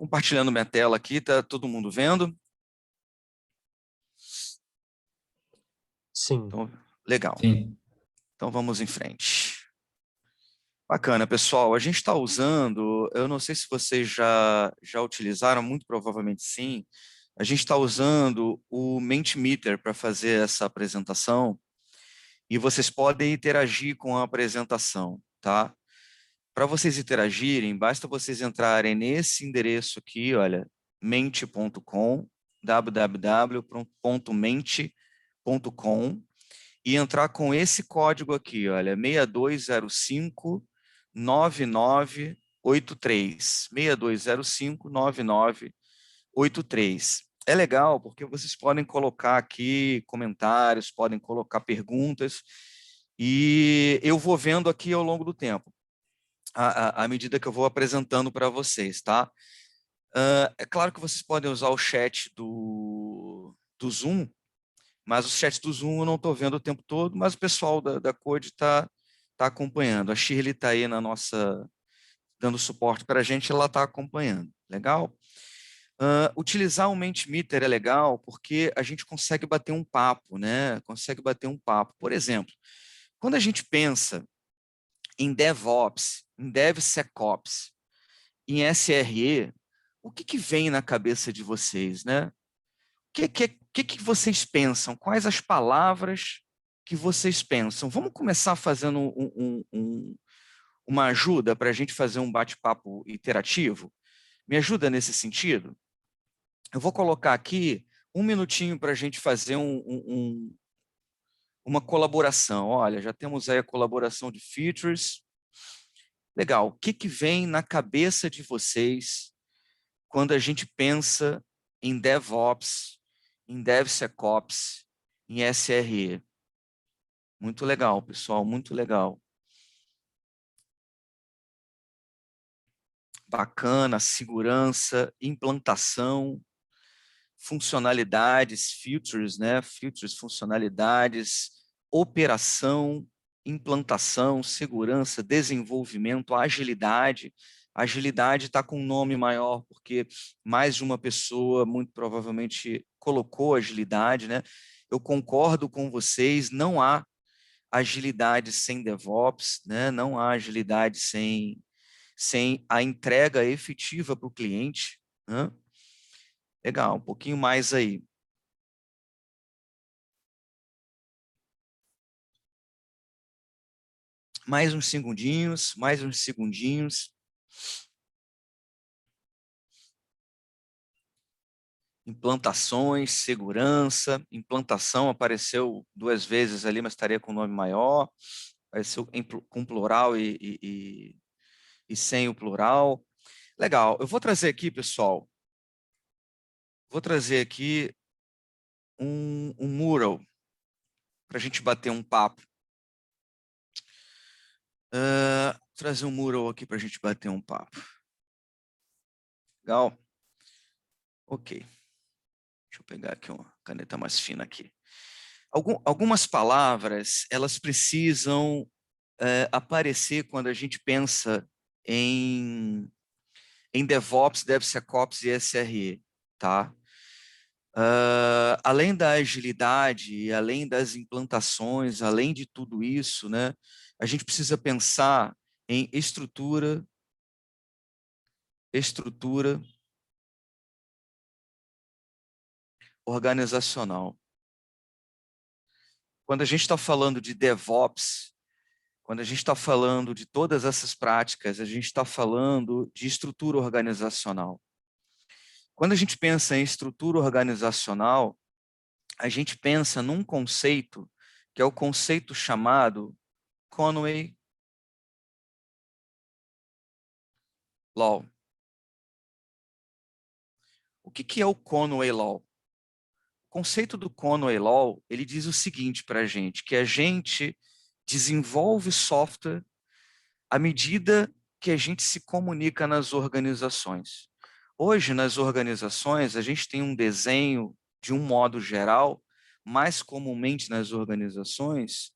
Compartilhando minha tela aqui, tá todo mundo vendo? Sim. Então, legal. Sim. Então vamos em frente. Bacana, pessoal. A gente está usando, eu não sei se vocês já utilizaram, muito provavelmente sim. A gente está usando o Mentimeter para fazer essa apresentação e vocês podem interagir com a apresentação, tá? Para vocês interagirem, basta vocês entrarem nesse endereço aqui, olha, mente.com, www.mente.com, e entrar com esse código aqui, olha, 62059983, 62059983. É legal porque vocês podem colocar aqui comentários, podem colocar perguntas, e eu vou vendo aqui ao longo do tempo, à medida que eu vou apresentando para vocês, tá? É claro que vocês podem usar o chat do Zoom, mas o chat do Zoom eu não estou vendo o tempo todo, mas o pessoal da Code está acompanhando. A Shirley está aí dando suporte para a gente, ela está acompanhando. Legal? Utilizar o Mentimeter é legal porque a gente consegue bater um papo, né? Consegue bater um papo. Por exemplo, quando a gente pensa em DevOps, em DevSecOps, em SRE, o que vem na cabeça de vocês, né? O que vocês pensam? Quais as palavras que vocês pensam? Vamos começar fazendo uma ajuda para a gente fazer um bate-papo interativo? Me ajuda nesse sentido? Eu vou colocar aqui um minutinho para a gente fazer uma colaboração. Olha, já temos aí a colaboração de features. Legal. O que vem na cabeça de vocês quando a gente pensa em DevOps, em DevSecOps, em SRE? Muito legal, pessoal, muito legal. Bacana, segurança, implantação, funcionalidades, features, né? Features, funcionalidades, operação, implantação, segurança, desenvolvimento, agilidade. Agilidade está com um nome maior, porque mais de uma pessoa, muito provavelmente, colocou agilidade, né? Eu concordo com vocês, não há agilidade sem DevOps, né? Não há agilidade sem a entrega efetiva para o cliente, né? Legal, um pouquinho mais aí. Mais uns segundinhos, mais uns segundinhos. Implantações, segurança. Implantação apareceu 2 vezes ali, mas estaria com o nome maior. Apareceu com plural e sem o plural. Legal, eu vou trazer aqui, pessoal, vou trazer aqui um mural para a gente bater um papo. Trazer um mural aqui para a gente bater um papo. Legal? Ok. Deixa eu pegar aqui uma caneta mais fina aqui. Algumas palavras, elas precisam aparecer quando a gente pensa em DevOps, DevSecOps e SRE, tá? Além da agilidade, além das implantações, além de tudo isso, né, a gente precisa pensar em estrutura organizacional. Quando a gente está falando de DevOps, quando a gente está falando de todas essas práticas, a gente está falando de estrutura organizacional. Quando a gente pensa em estrutura organizacional, a gente pensa num conceito que é o conceito chamado Conway Law. O que é o Conway Law? O conceito do Conway Law, ele diz o seguinte para a gente, que a gente desenvolve software à medida que a gente se comunica nas organizações. Hoje, nas organizações, a gente tem um desenho, de um modo geral, mais comumente nas organizações,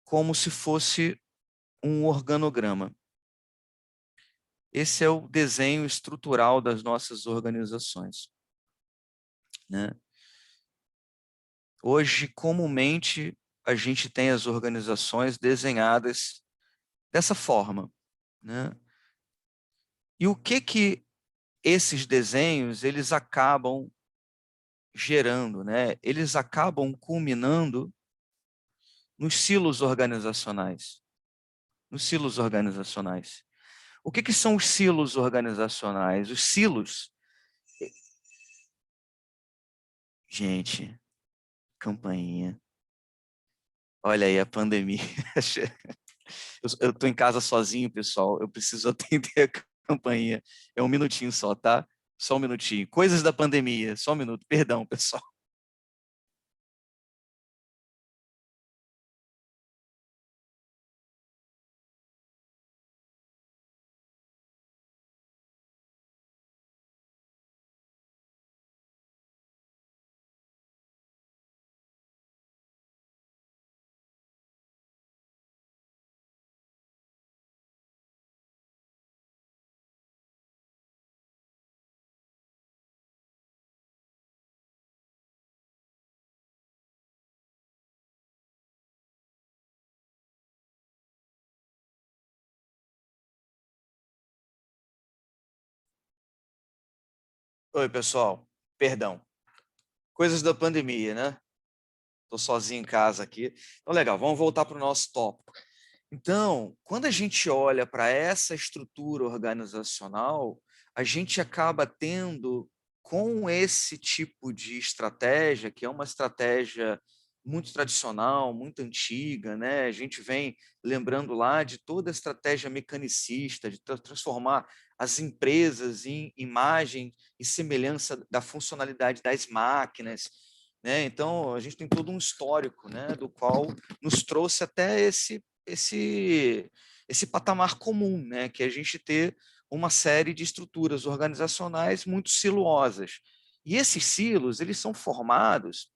como se fosse um organograma. esse é o desenho estrutural das nossas organizações, né? Hoje, comumente, a gente tem as organizações desenhadas dessa forma, né? E o que esses desenhos eles acabam gerando, né? Eles acabam culminando nos silos organizacionais. Nos silos organizacionais. O que são os silos organizacionais? Os silos, gente, campainha. Olha aí a pandemia. Eu estou em casa sozinho, pessoal. Eu preciso atender a campainha. É um minutinho só, tá? Só um minutinho. Coisas da pandemia. Só um minuto. Perdão, pessoal. Oi, pessoal. Perdão. Coisas da pandemia, né? Estou sozinho em casa aqui. Então, legal. Vamos voltar para o nosso tópico. Então, quando a gente olha para essa estrutura organizacional, a gente acaba tendo, com esse tipo de estratégia, que é uma estratégia muito tradicional, muito antiga, né? A gente vem lembrando lá de toda a estratégia mecanicista, de transformar as empresas em imagem e semelhança da funcionalidade das máquinas, né? Então, a gente tem todo um histórico, né, do qual nos trouxe até esse patamar comum, né, que é a gente ter uma série de estruturas organizacionais muito siluosas. E esses silos, eles são formados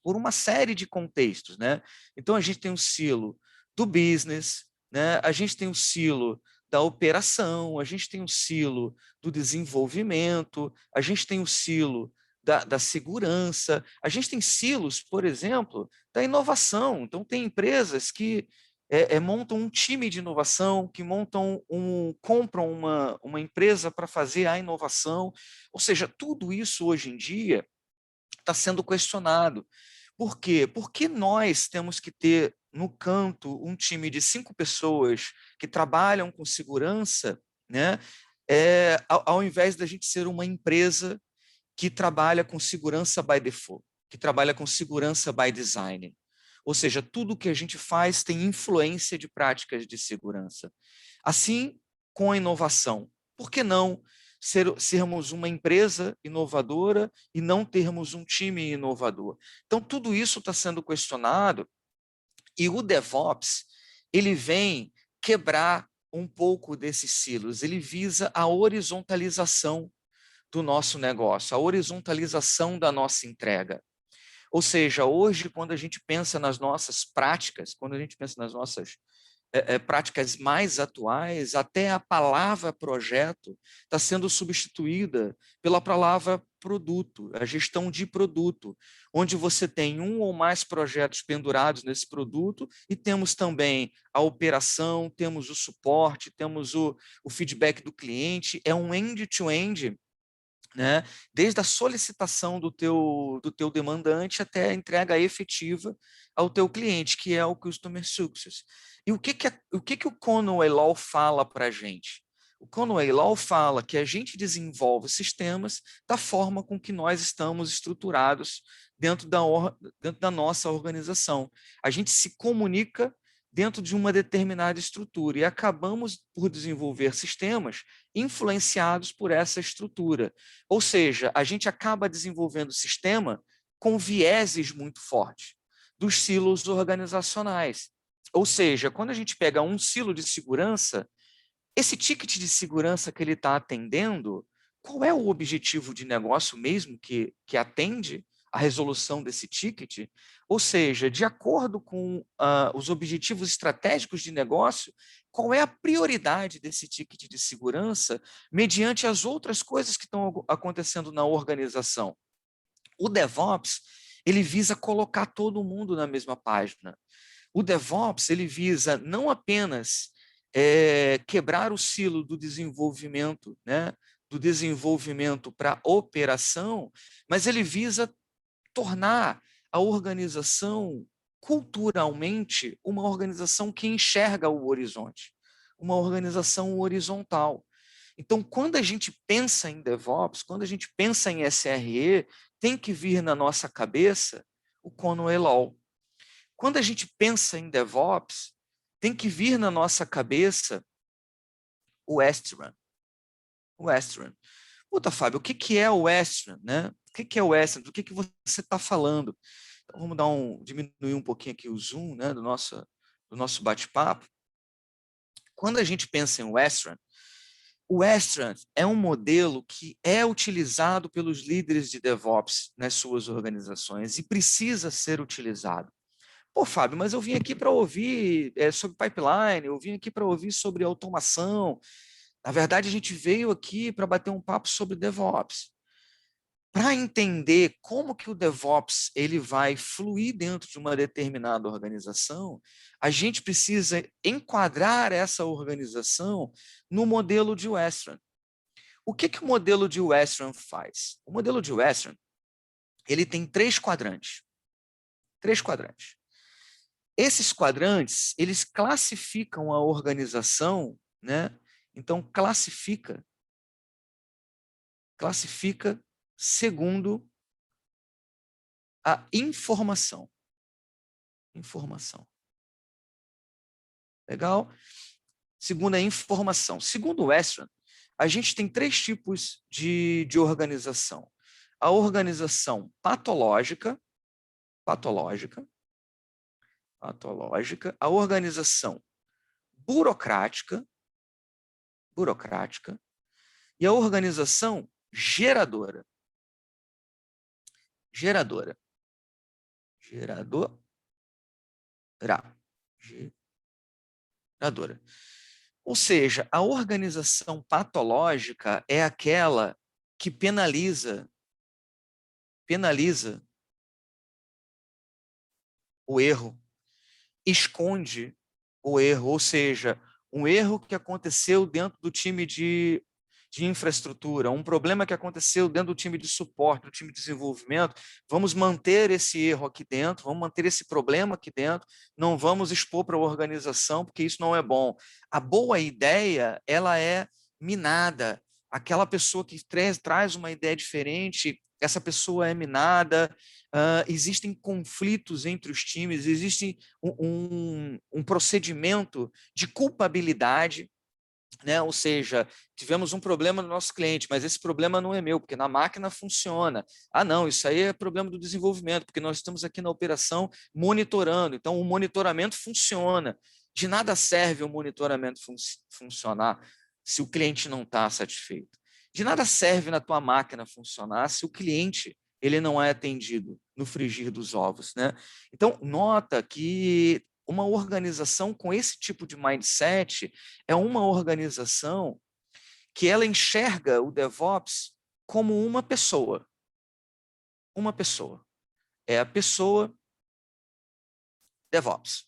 por uma série de contextos, né? Então a gente tem um silo do business, né? A gente tem um silo da operação, a gente tem um silo do desenvolvimento, a gente tem o silo da segurança, a gente tem silos, por exemplo, da inovação. Então tem empresas que montam um time de inovação, que compram uma empresa para fazer a inovação. Ou seja, tudo isso hoje em dia está sendo questionado. Por quê? Porque nós temos que ter no canto um time de 5 pessoas que trabalham com segurança, né? Ao invés da gente ser uma empresa que trabalha com segurança by default, que trabalha com segurança by design. Ou seja, tudo que a gente faz tem influência de práticas de segurança. Assim, com a inovação, por que não sermos uma empresa inovadora e não termos um time inovador? Então, tudo isso está sendo questionado e o DevOps ele vem quebrar um pouco desses silos, ele visa a horizontalização do nosso negócio, a horizontalização da nossa entrega. Ou seja, hoje, quando a gente pensa nas nossas práticas, quando a gente pensa nas nossas práticas mais atuais, até a palavra projeto está sendo substituída pela palavra produto, a gestão de produto, onde você tem um ou mais projetos pendurados nesse produto e temos também a operação, temos o suporte, temos o feedback do cliente, é um end-to-end, né? Desde a solicitação do teu demandante até a entrega efetiva ao teu cliente, que é o Customer Success. E o que o Conway Law fala para a gente? O Conway Law fala que a gente desenvolve sistemas da forma com que nós estamos estruturados dentro da nossa organização. A gente se comunica dentro de uma determinada estrutura e acabamos por desenvolver sistemas influenciados por essa estrutura. Ou seja, a gente acaba desenvolvendo o sistema com vieses muito fortes dos silos organizacionais. Ou seja, quando a gente pega um silo de segurança, esse ticket de segurança que ele está atendendo, qual é o objetivo de negócio mesmo que atende a resolução desse ticket, ou seja, de acordo com os objetivos estratégicos de negócio, qual é a prioridade desse ticket de segurança mediante as outras coisas que estão acontecendo na organização. O DevOps, ele visa colocar todo mundo na mesma página. O DevOps, ele visa não apenas quebrar o silo do desenvolvimento, né, do desenvolvimento para a operação, mas ele visa tornar a organização culturalmente uma organização que enxerga o horizonte, uma organização horizontal. Então, quando a gente pensa em DevOps, quando a gente pensa em SRE, tem que vir na nossa cabeça o Conway Law. Quando a gente pensa em DevOps, tem que vir na nossa cabeça o Westran. O Westran. Puta, Fábio, o que é o Westran, né? O que é o Westran? Do que você está falando? Então, vamos diminuir um pouquinho aqui o zoom, né, do nosso bate-papo. Quando a gente pensa em Westran, o Westran é um modelo que é utilizado pelos líderes de DevOps nas suas organizações e precisa ser utilizado. Pô, Fábio, mas eu vim aqui para ouvir sobre pipeline, eu vim aqui para ouvir sobre automação. Na verdade, a gente veio aqui para bater um papo sobre DevOps. Para entender como que o DevOps ele vai fluir dentro de uma determinada organização, a gente precisa enquadrar essa organização no modelo de Westran. O que o modelo de Westran faz? O modelo de Westran ele tem 3 quadrantes. 3 quadrantes. Esses quadrantes, eles classificam a organização, né? Então, classifica segundo a informação. Informação. Legal? Segundo a informação. Segundo o Westran, a gente tem 3 tipos de organização. A organização patológica, a organização burocrática, e a organização geradora. Geradora. Ou seja, a organização patológica é aquela que penaliza o erro, esconde o erro, ou seja, um erro que aconteceu dentro do time de infraestrutura, um problema que aconteceu dentro do time de suporte, do time de desenvolvimento, vamos manter esse erro aqui dentro, vamos manter esse problema aqui dentro, não vamos expor para a organização, porque isso não é bom. A boa ideia, ela é minada. Aquela pessoa que traz uma ideia diferente, essa pessoa é minada, existem conflitos entre os times, existe um procedimento de culpabilidade, né? Ou seja, tivemos um problema no nosso cliente, mas esse problema não é meu, porque na máquina funciona. Ah, não, isso aí é problema do desenvolvimento, porque nós estamos aqui na operação monitorando, então o monitoramento funciona. De nada serve o monitoramento funcionar se o cliente não está satisfeito. De nada serve na tua máquina funcionar se o cliente ele não é atendido no frigir dos ovos, né? Então, nota que uma organização com esse tipo de mindset é uma organização que ela enxerga o DevOps como uma pessoa. Uma pessoa. É a pessoa DevOps.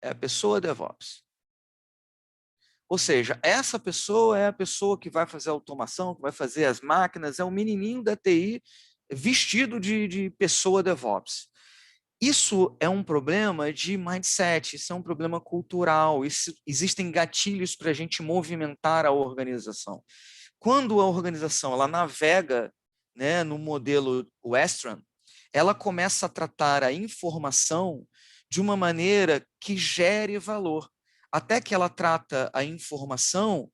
É a pessoa DevOps. Ou seja, essa pessoa é a pessoa que vai fazer a automação, que vai fazer as máquinas, é o menininho da TI vestido de pessoa DevOps. Isso é um problema de mindset, isso é um problema cultural, existem gatilhos para a gente movimentar a organização. Quando a organização ela navega, né, no modelo Westran, ela começa a tratar a informação de uma maneira que gere valor, até que ela trata a informação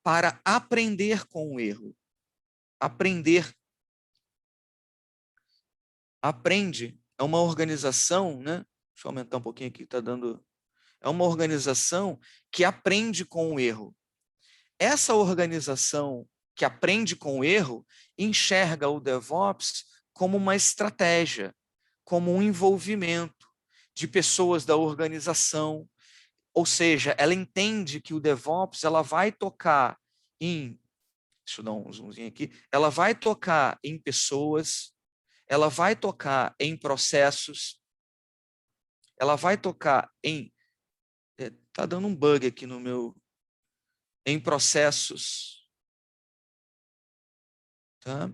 para aprender com o erro. Aprende é uma organização, né? Deixa eu aumentar um pouquinho aqui, está dando. É uma organização que aprende com o erro. Essa organização que aprende com o erro enxerga o DevOps como uma estratégia, como um envolvimento de pessoas da organização. Ou seja, ela entende que o DevOps ela vai tocar em, deixa eu dar um zoomzinho aqui, ela vai tocar em pessoas, ela vai tocar em processos, ela vai tocar em, tá dando um bug aqui no meu, em processos, tá?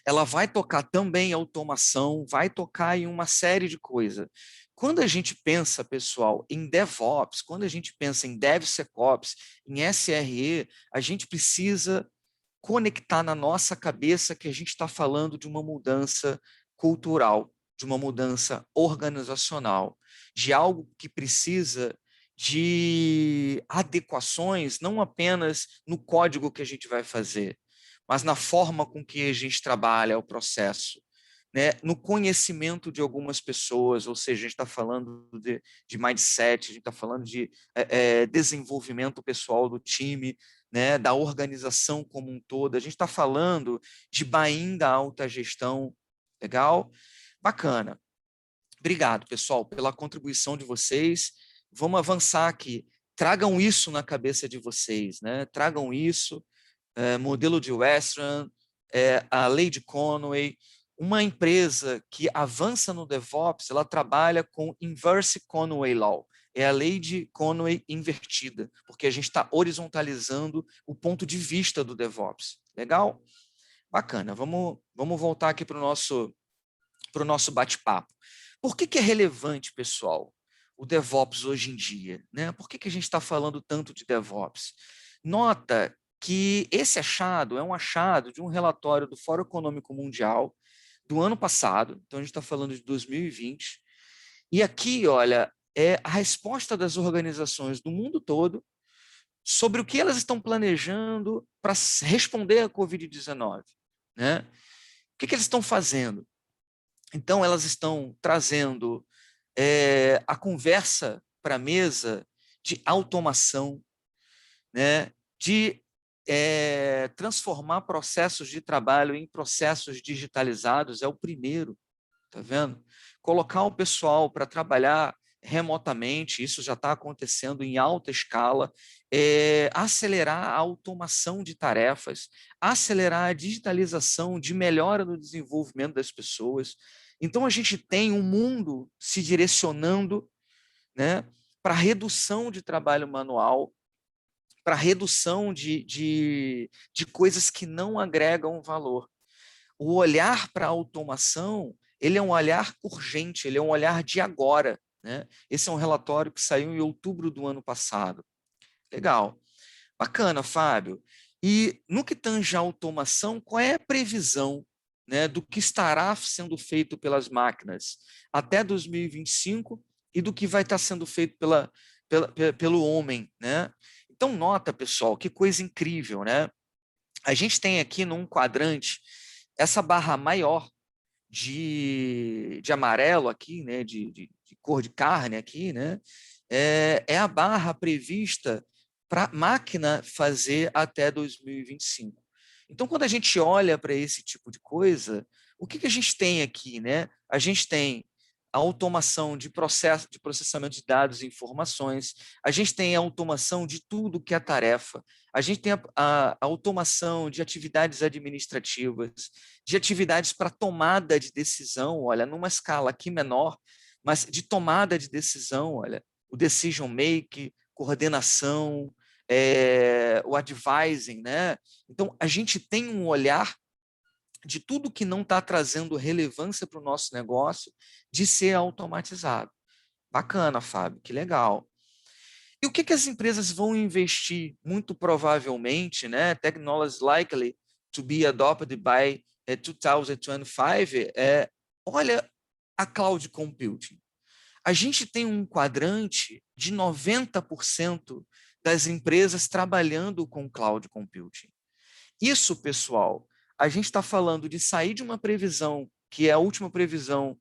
Ela vai tocar também em automação, vai tocar em uma série de coisas. Quando a gente pensa, pessoal, em DevOps, quando a gente pensa em DevSecOps, em SRE, a gente precisa conectar na nossa cabeça que a gente está falando de uma mudança cultural, de uma mudança organizacional, de algo que precisa de adequações, não apenas no código que a gente vai fazer, mas na forma com que a gente trabalha o processo, né? No conhecimento de algumas pessoas, ou seja, a gente está falando de mindset, a gente está falando de desenvolvimento pessoal do time, né? Da organização como um todo, a gente está falando de buy-in da alta gestão, legal? Bacana. Obrigado, pessoal, pela contribuição de vocês. Vamos avançar aqui. Tragam isso na cabeça de vocês, né? Tragam isso, modelo de Western, a lei de Conway. Uma empresa que avança no DevOps, ela trabalha com Inverse Conway Law. É a lei de Conway invertida, porque a gente está horizontalizando o ponto de vista do DevOps. Legal? Bacana. Vamos voltar aqui para o nosso bate-papo. Por que é relevante, pessoal, o DevOps hoje em dia, né? Por que a gente está falando tanto de DevOps? Nota que esse achado é um achado de um relatório do Fórum Econômico Mundial do ano passado, então a gente está falando de 2020, e aqui, olha, é a resposta das organizações do mundo todo sobre o que elas estão planejando para responder à Covid-19, né? O que eles estão fazendo? Então, elas estão trazendo a conversa para a mesa de automação, né? De transformar processos de trabalho em processos digitalizados, é o primeiro, tá vendo? Colocar o pessoal para trabalhar remotamente, isso já está acontecendo em alta escala, acelerar a automação de tarefas, acelerar a digitalização de melhora no desenvolvimento das pessoas. Então, a gente tem um mundo se direcionando, né, para redução de trabalho manual, para redução de coisas que não agregam valor. O olhar para a automação, ele é um olhar urgente, ele é um olhar de agora, né? Esse é um relatório que saiu em outubro do ano passado. Legal. Bacana, Fábio. E no que tange a automação, qual é a previsão, né, do que estará sendo feito pelas máquinas até 2025 e do que vai estar sendo feito pelo homem, né? Então, nota, pessoal, que coisa incrível, né? A gente tem aqui num quadrante essa barra maior de amarelo aqui, né, de cor de carne aqui, né, é a barra prevista para a máquina fazer até 2025. Então, quando a gente olha para esse tipo de coisa, o que a gente tem aqui, né? A gente tem a automação de processo de processamento de dados e informações, a gente tem a automação de tudo que é tarefa, a gente tem a automação de atividades administrativas, de atividades para tomada de decisão, olha, numa escala aqui menor, mas de tomada de decisão, olha, o decision make, coordenação, o advising, né? Então, a gente tem um olhar de tudo que não está trazendo relevância para o nosso negócio de ser automatizado. Bacana, Fábio, que legal. E o que as empresas vão investir? Muito provavelmente, né? Technologies likely to be adopted by 2025. Olha a cloud computing. A gente tem um quadrante de 90% das empresas trabalhando com cloud computing. Isso, pessoal, a gente está falando de sair de uma previsão, que é a última previsão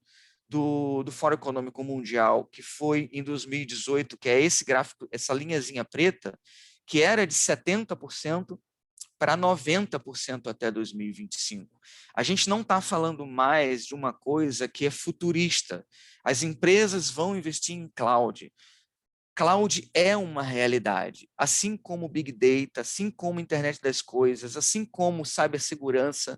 do Fórum Econômico Mundial, que foi em 2018, que é esse gráfico, essa linhazinha preta, que era de 70% para 90% até 2025. A gente não está falando mais de uma coisa que é futurista. As empresas vão investir em cloud. Cloud é uma realidade, assim como Big Data, assim como Internet das Coisas, assim como cibersegurança,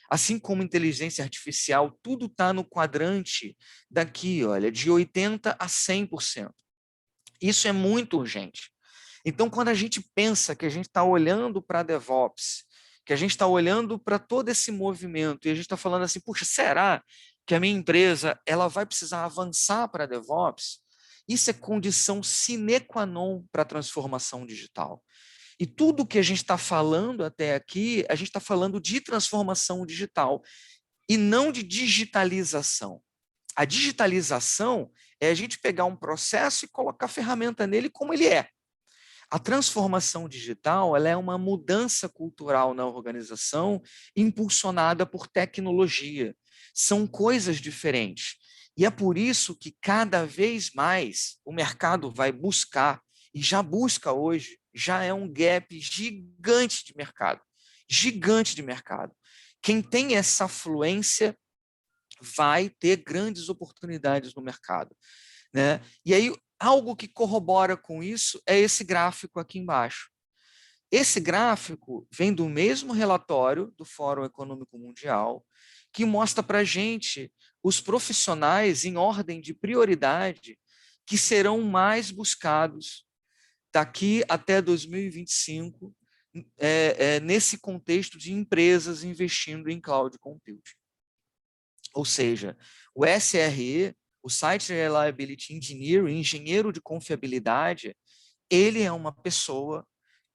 assim como inteligência artificial, tudo está no quadrante daqui, olha, de 80% a 100%. Isso é muito urgente. Então, quando a gente pensa que a gente está olhando para a DevOps, que a gente está olhando para todo esse movimento, e a gente está falando assim, puxa, será que a minha empresa ela vai precisar avançar para a DevOps? Isso é condição sine qua non para a transformação digital. E tudo que a gente está falando até aqui, a gente está falando de transformação digital e não de digitalização. A digitalização é a gente pegar um processo e colocar a ferramenta nele como ele é. A transformação digital ela é uma mudança cultural na organização impulsionada por tecnologia. São coisas diferentes. E é por isso que cada vez mais o mercado vai buscar, e já busca hoje, já é um gap gigante de mercado. Gigante de mercado. Quem tem essa fluência vai ter grandes oportunidades no mercado, né? E aí, algo que corrobora com isso é esse gráfico aqui embaixo. Esse gráfico vem do mesmo relatório do Fórum Econômico Mundial, que mostra para a gente os profissionais em ordem de prioridade que serão mais buscados daqui até 2025, nesse contexto de empresas investindo em cloud computing. Ou seja, o SRE, o Site Reliability Engineer, engenheiro de confiabilidade, ele é uma pessoa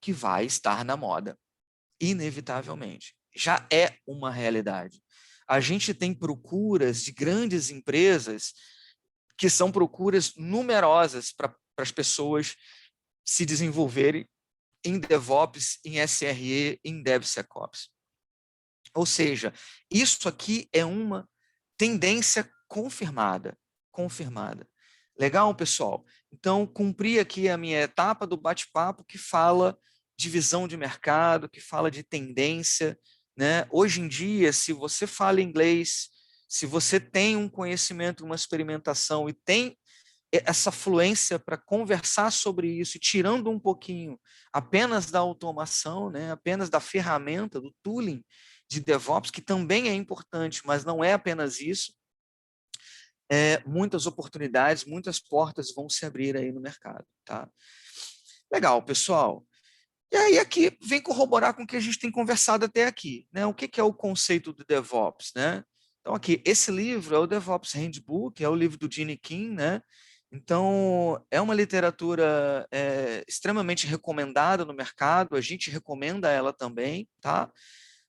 que vai estar na moda, inevitavelmente. Já é uma realidade. A gente tem procuras de grandes empresas que são procuras numerosas para as pessoas se desenvolverem em DevOps, em SRE, em DevSecOps. Ou seja, isso aqui é uma tendência confirmada. Confirmada. Legal, pessoal? Então, cumpri aqui a minha etapa do bate-papo que fala de visão de mercado, que fala de tendência, né? Hoje em dia, se você fala inglês, se você tem um conhecimento, uma experimentação e tem essa fluência para conversar sobre isso, e tirando um pouquinho apenas da automação, né? Apenas da ferramenta, do tooling de DevOps, que também é importante, mas não é apenas isso, muitas oportunidades, muitas portas vão se abrir aí no mercado. Tá? Legal, pessoal. E aí aqui vem corroborar com o que a gente tem conversado até aqui. Né? O que é o conceito do DevOps? Né? Então aqui, esse livro é o DevOps Handbook, é o livro do Gene Kim, né? Então, é uma literatura extremamente recomendada no mercado, a gente recomenda ela também, tá?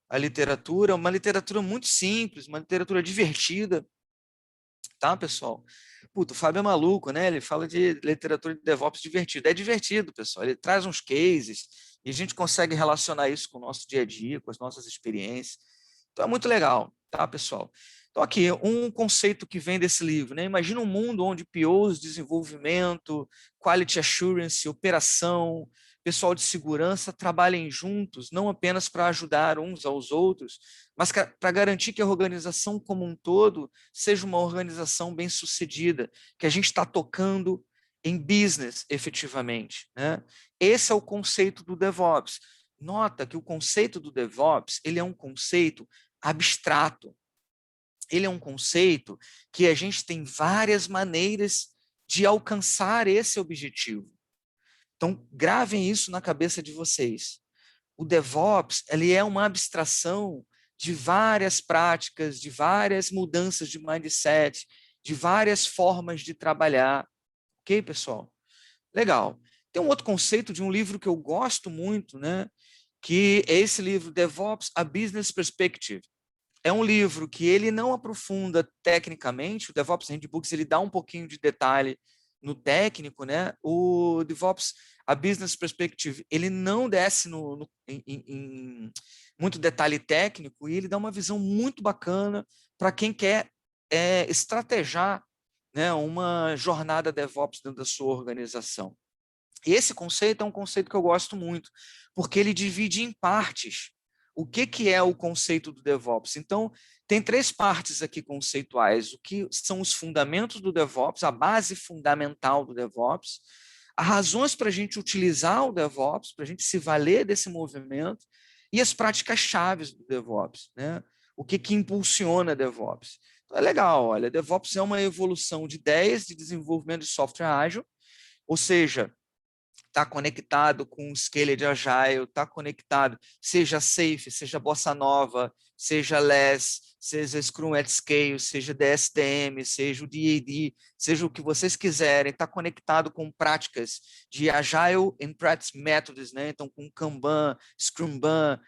A literatura, uma literatura muito simples, uma literatura divertida, tá, pessoal? Puta, o Fábio é maluco, né? Ele fala de literatura de DevOps divertido. É divertido, pessoal. Ele traz uns cases e a gente consegue relacionar isso com o nosso dia a dia, com as nossas experiências. Então é muito legal, tá, pessoal? Então aqui, um conceito que vem desse livro, né? Imagina um mundo onde POs, desenvolvimento, quality assurance, operação, pessoal de segurança trabalhem juntos, não apenas para ajudar uns aos outros, mas para garantir que a organização como um todo seja uma organização bem-sucedida, que a gente está tocando em business efetivamente. Né? Esse é o conceito do DevOps. Nota que o conceito do DevOps ele é um conceito abstrato. Ele é um conceito que a gente tem várias maneiras de alcançar esse objetivo. Então, gravem isso na cabeça de vocês. O DevOps ele é uma abstração de várias práticas, de várias mudanças de mindset, de várias formas de trabalhar. Ok, pessoal? Legal. Tem um outro conceito de um livro que eu gosto muito, né? Que é esse livro, DevOps, A Business Perspective. É um livro que ele não aprofunda tecnicamente, o DevOps Handbooks ele dá um pouquinho de detalhe no técnico, né? O DevOps, a Business Perspective, ele não desce em muito detalhe técnico e ele dá uma visão muito bacana para quem quer estrategiar, né, uma jornada DevOps dentro da sua organização. Esse conceito é um conceito que eu gosto muito, porque ele divide em partes o que é o conceito do DevOps. Então, tem 3 partes aqui conceituais: o que são os fundamentos do DevOps, a base fundamental do DevOps, as razões para a gente utilizar o DevOps, para a gente se valer desse movimento, e as práticas chaves do DevOps, né? O que impulsiona DevOps. Então, é legal, olha, DevOps é uma evolução de ideias de desenvolvimento de software ágil, ou seja, está conectado com o Scaled Agile, está conectado, seja Safe, seja Bossa Nova, seja LESS, seja Scrum at Scale, seja DSTM, seja o DAD, seja o que vocês quiserem, está conectado com práticas de Agile and Practice Methods, né? Então, com Kanban, Scrumban,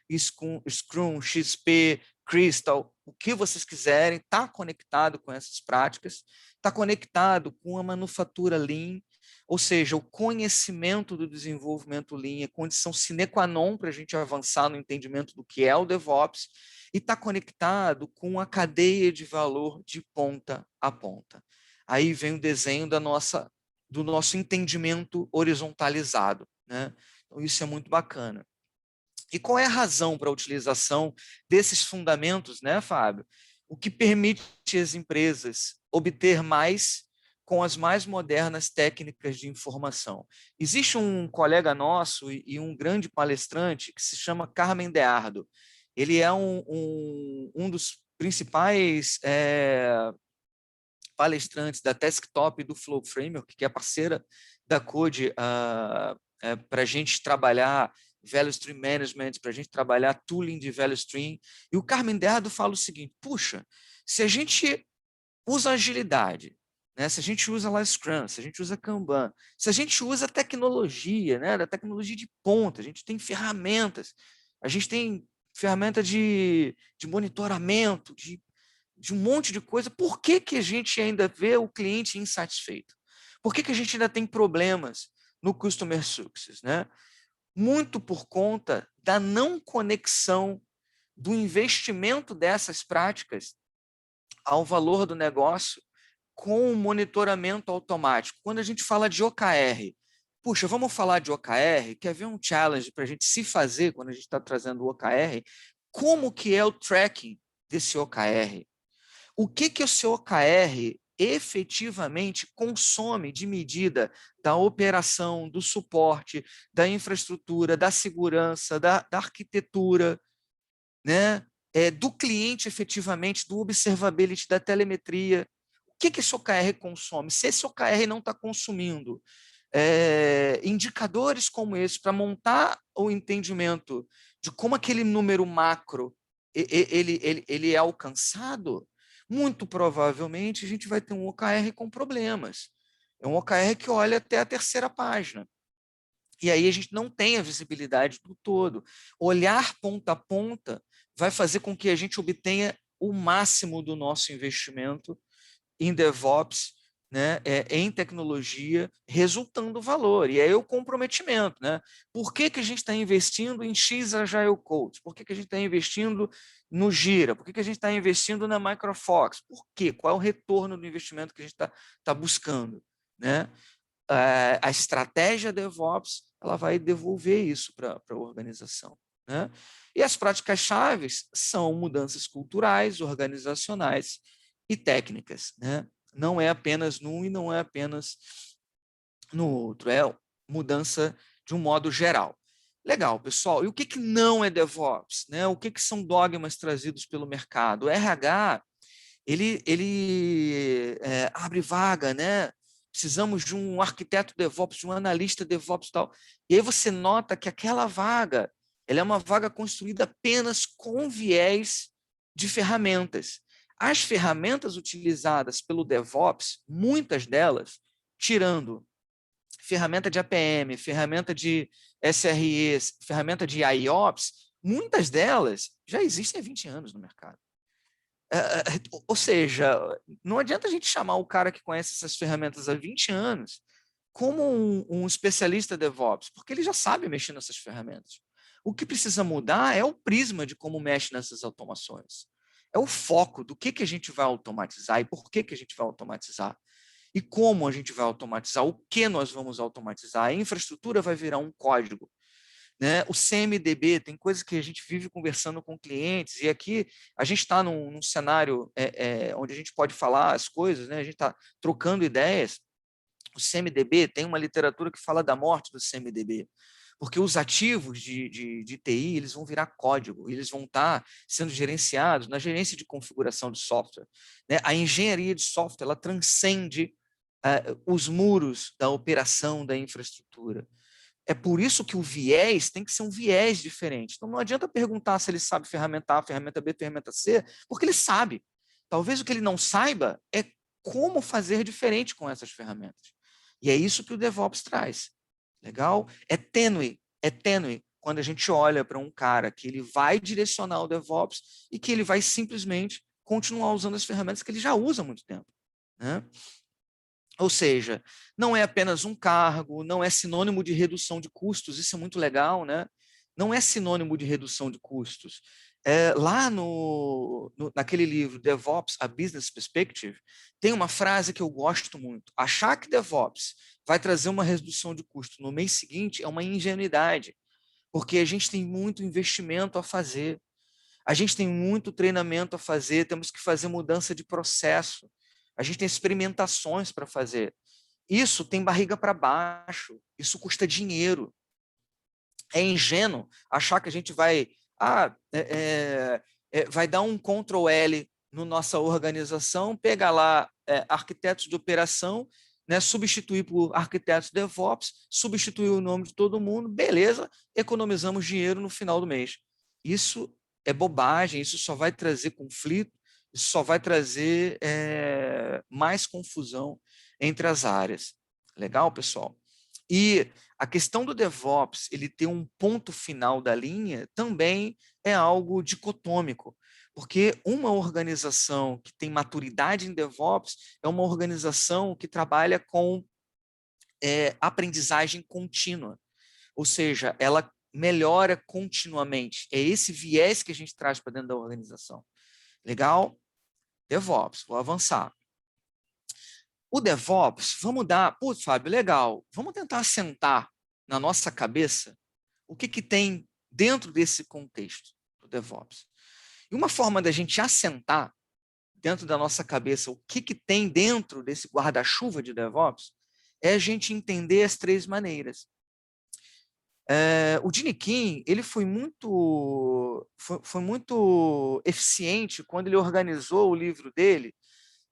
Scrum, XP, Crystal, o que vocês quiserem, está conectado com essas práticas, está conectado com a manufatura Lean, ou seja, o conhecimento do desenvolvimento Lean é condição sine qua non para a gente avançar no entendimento do que é o DevOps, e está conectado com a cadeia de valor de ponta a ponta. Aí vem o desenho do nosso entendimento horizontalizado, né? Então, isso é muito bacana. E qual é a razão para a utilização desses fundamentos, né, Fábio? O que permite às empresas obter mais com as mais modernas técnicas de informação. Existe um colega nosso e um grande palestrante que se chama Carmen Deardo. Ele é um dos principais palestrantes da Desktop e do Flow Framework, que é parceira da Code para a gente trabalhar Value Stream Management, para a gente trabalhar tooling de Value Stream. E o Carmen Deardo fala o seguinte: puxa, se a gente usa agilidade, né? Se a gente usa lá Scrum, se a gente usa Kanban, se a gente usa tecnologia, né? Da tecnologia de ponta, a gente tem ferramentas, a gente tem ferramenta de monitoramento, de um monte de coisa, por que a gente ainda vê o cliente insatisfeito? Por que a gente ainda tem problemas no Customer Success, né? Muito por conta da não conexão do investimento dessas práticas ao valor do negócio com o monitoramento automático. Quando a gente fala de OKR, puxa, vamos falar de OKR? Quer ver um challenge para a gente se fazer quando a gente está trazendo o OKR? Como que é o tracking desse OKR? O que o seu OKR efetivamente consome de medida da operação, do suporte, da infraestrutura, da segurança, da arquitetura, né? Do cliente efetivamente, do observability, da telemetria. O que esse OKR consome? Se esse OKR não está consumindo indicadores como esse para montar o entendimento de como aquele número macro ele é alcançado, muito provavelmente a gente vai ter um OKR com problemas. É um OKR que olha até a 3ª página. E aí a gente não tem a visibilidade do todo. Olhar ponta a ponta vai fazer com que a gente obtenha o máximo do nosso investimento em DevOps, né, em tecnologia, resultando valor. E aí o comprometimento. Né? Por que a gente está investindo em X Agile Coach? Por que a gente está investindo no Gira? Por que a gente está investindo na Microfox? Por quê? Qual é o retorno do investimento que a gente está buscando? Né? A estratégia DevOps ela vai devolver isso para a organização. Né? E as práticas chaves são mudanças culturais, organizacionais e técnicas. Né? Não é apenas num e não é apenas no outro, é mudança de um modo geral. Legal, pessoal. E o que não é DevOps? Né? O que são dogmas trazidos pelo mercado? O RH ele abre vaga, né? Precisamos de um arquiteto DevOps, de um analista DevOps e tal. E aí você nota que aquela vaga ela é uma vaga construída apenas com viés de ferramentas. As ferramentas utilizadas pelo DevOps, muitas delas, tirando ferramenta de APM, ferramenta de SRE, ferramenta de IOPS, muitas delas já existem há 20 anos no mercado. Ou seja, não adianta a gente chamar o cara que conhece essas ferramentas há 20 anos como um especialista DevOps, porque ele já sabe mexer nessas ferramentas. O que precisa mudar é o prisma de como mexe nessas automações. É o foco do que a gente vai automatizar e por que a gente vai automatizar. E como a gente vai automatizar? O que nós vamos automatizar? A infraestrutura vai virar um código, né? O CMDB, tem coisas que a gente vive conversando com clientes, e aqui a gente está num cenário onde a gente pode falar as coisas, né? A gente está trocando ideias. O CMDB, tem uma literatura que fala da morte do CMDB, porque os ativos de TI eles vão virar código, eles vão estar sendo gerenciados na gerência de configuração de software, né? A engenharia de software ela transcende os muros da operação da infraestrutura. É por isso que o viés tem que ser um viés diferente. Então, não adianta perguntar se ele sabe ferramenta A, ferramenta B, ferramenta C, porque ele sabe. Talvez o que ele não saiba é como fazer diferente com essas ferramentas. E é isso que o DevOps traz. Legal? É tênue quando a gente olha para um cara que ele vai direcionar o DevOps e que ele vai simplesmente continuar usando as ferramentas que ele já usa há muito tempo, né? Ou seja, não é apenas um cargo, não é sinônimo de redução de custos, isso é muito legal, né? Não é sinônimo de redução de custos. Lá naquele livro, DevOps, A Business Perspective, tem uma frase que eu gosto muito. Achar que DevOps vai trazer uma redução de custo no mês seguinte é uma ingenuidade, porque a gente tem muito investimento a fazer, a gente tem muito treinamento a fazer, temos que fazer mudança de processo, a gente tem experimentações para fazer. Isso tem barriga para baixo, isso custa dinheiro. É ingênuo achar que a gente vai dar um Ctrl L na nossa organização, pegar lá arquitetos de operação, né, substituir por arquitetos DevOps, substituir o nome de todo mundo, beleza, economizamos dinheiro no final do mês. Isso é bobagem, isso só vai trazer conflito, isso só vai trazer mais confusão entre as áreas. Legal, pessoal? E a questão do DevOps, ele ter um ponto final da linha, também é algo dicotômico, porque uma organização que tem maturidade em DevOps é uma organização que trabalha com aprendizagem contínua, ou seja, ela melhora continuamente. É esse viés que a gente traz para dentro da organização. Legal? DevOps, vou avançar. O DevOps, vamos dar, putz, Fábio, legal, vamos tentar assentar na nossa cabeça o que tem dentro desse contexto do DevOps. E uma forma da gente assentar dentro da nossa cabeça o que tem dentro desse guarda-chuva de DevOps é a gente entender as três maneiras. O Gene Kim, ele foi muito eficiente quando ele organizou o livro dele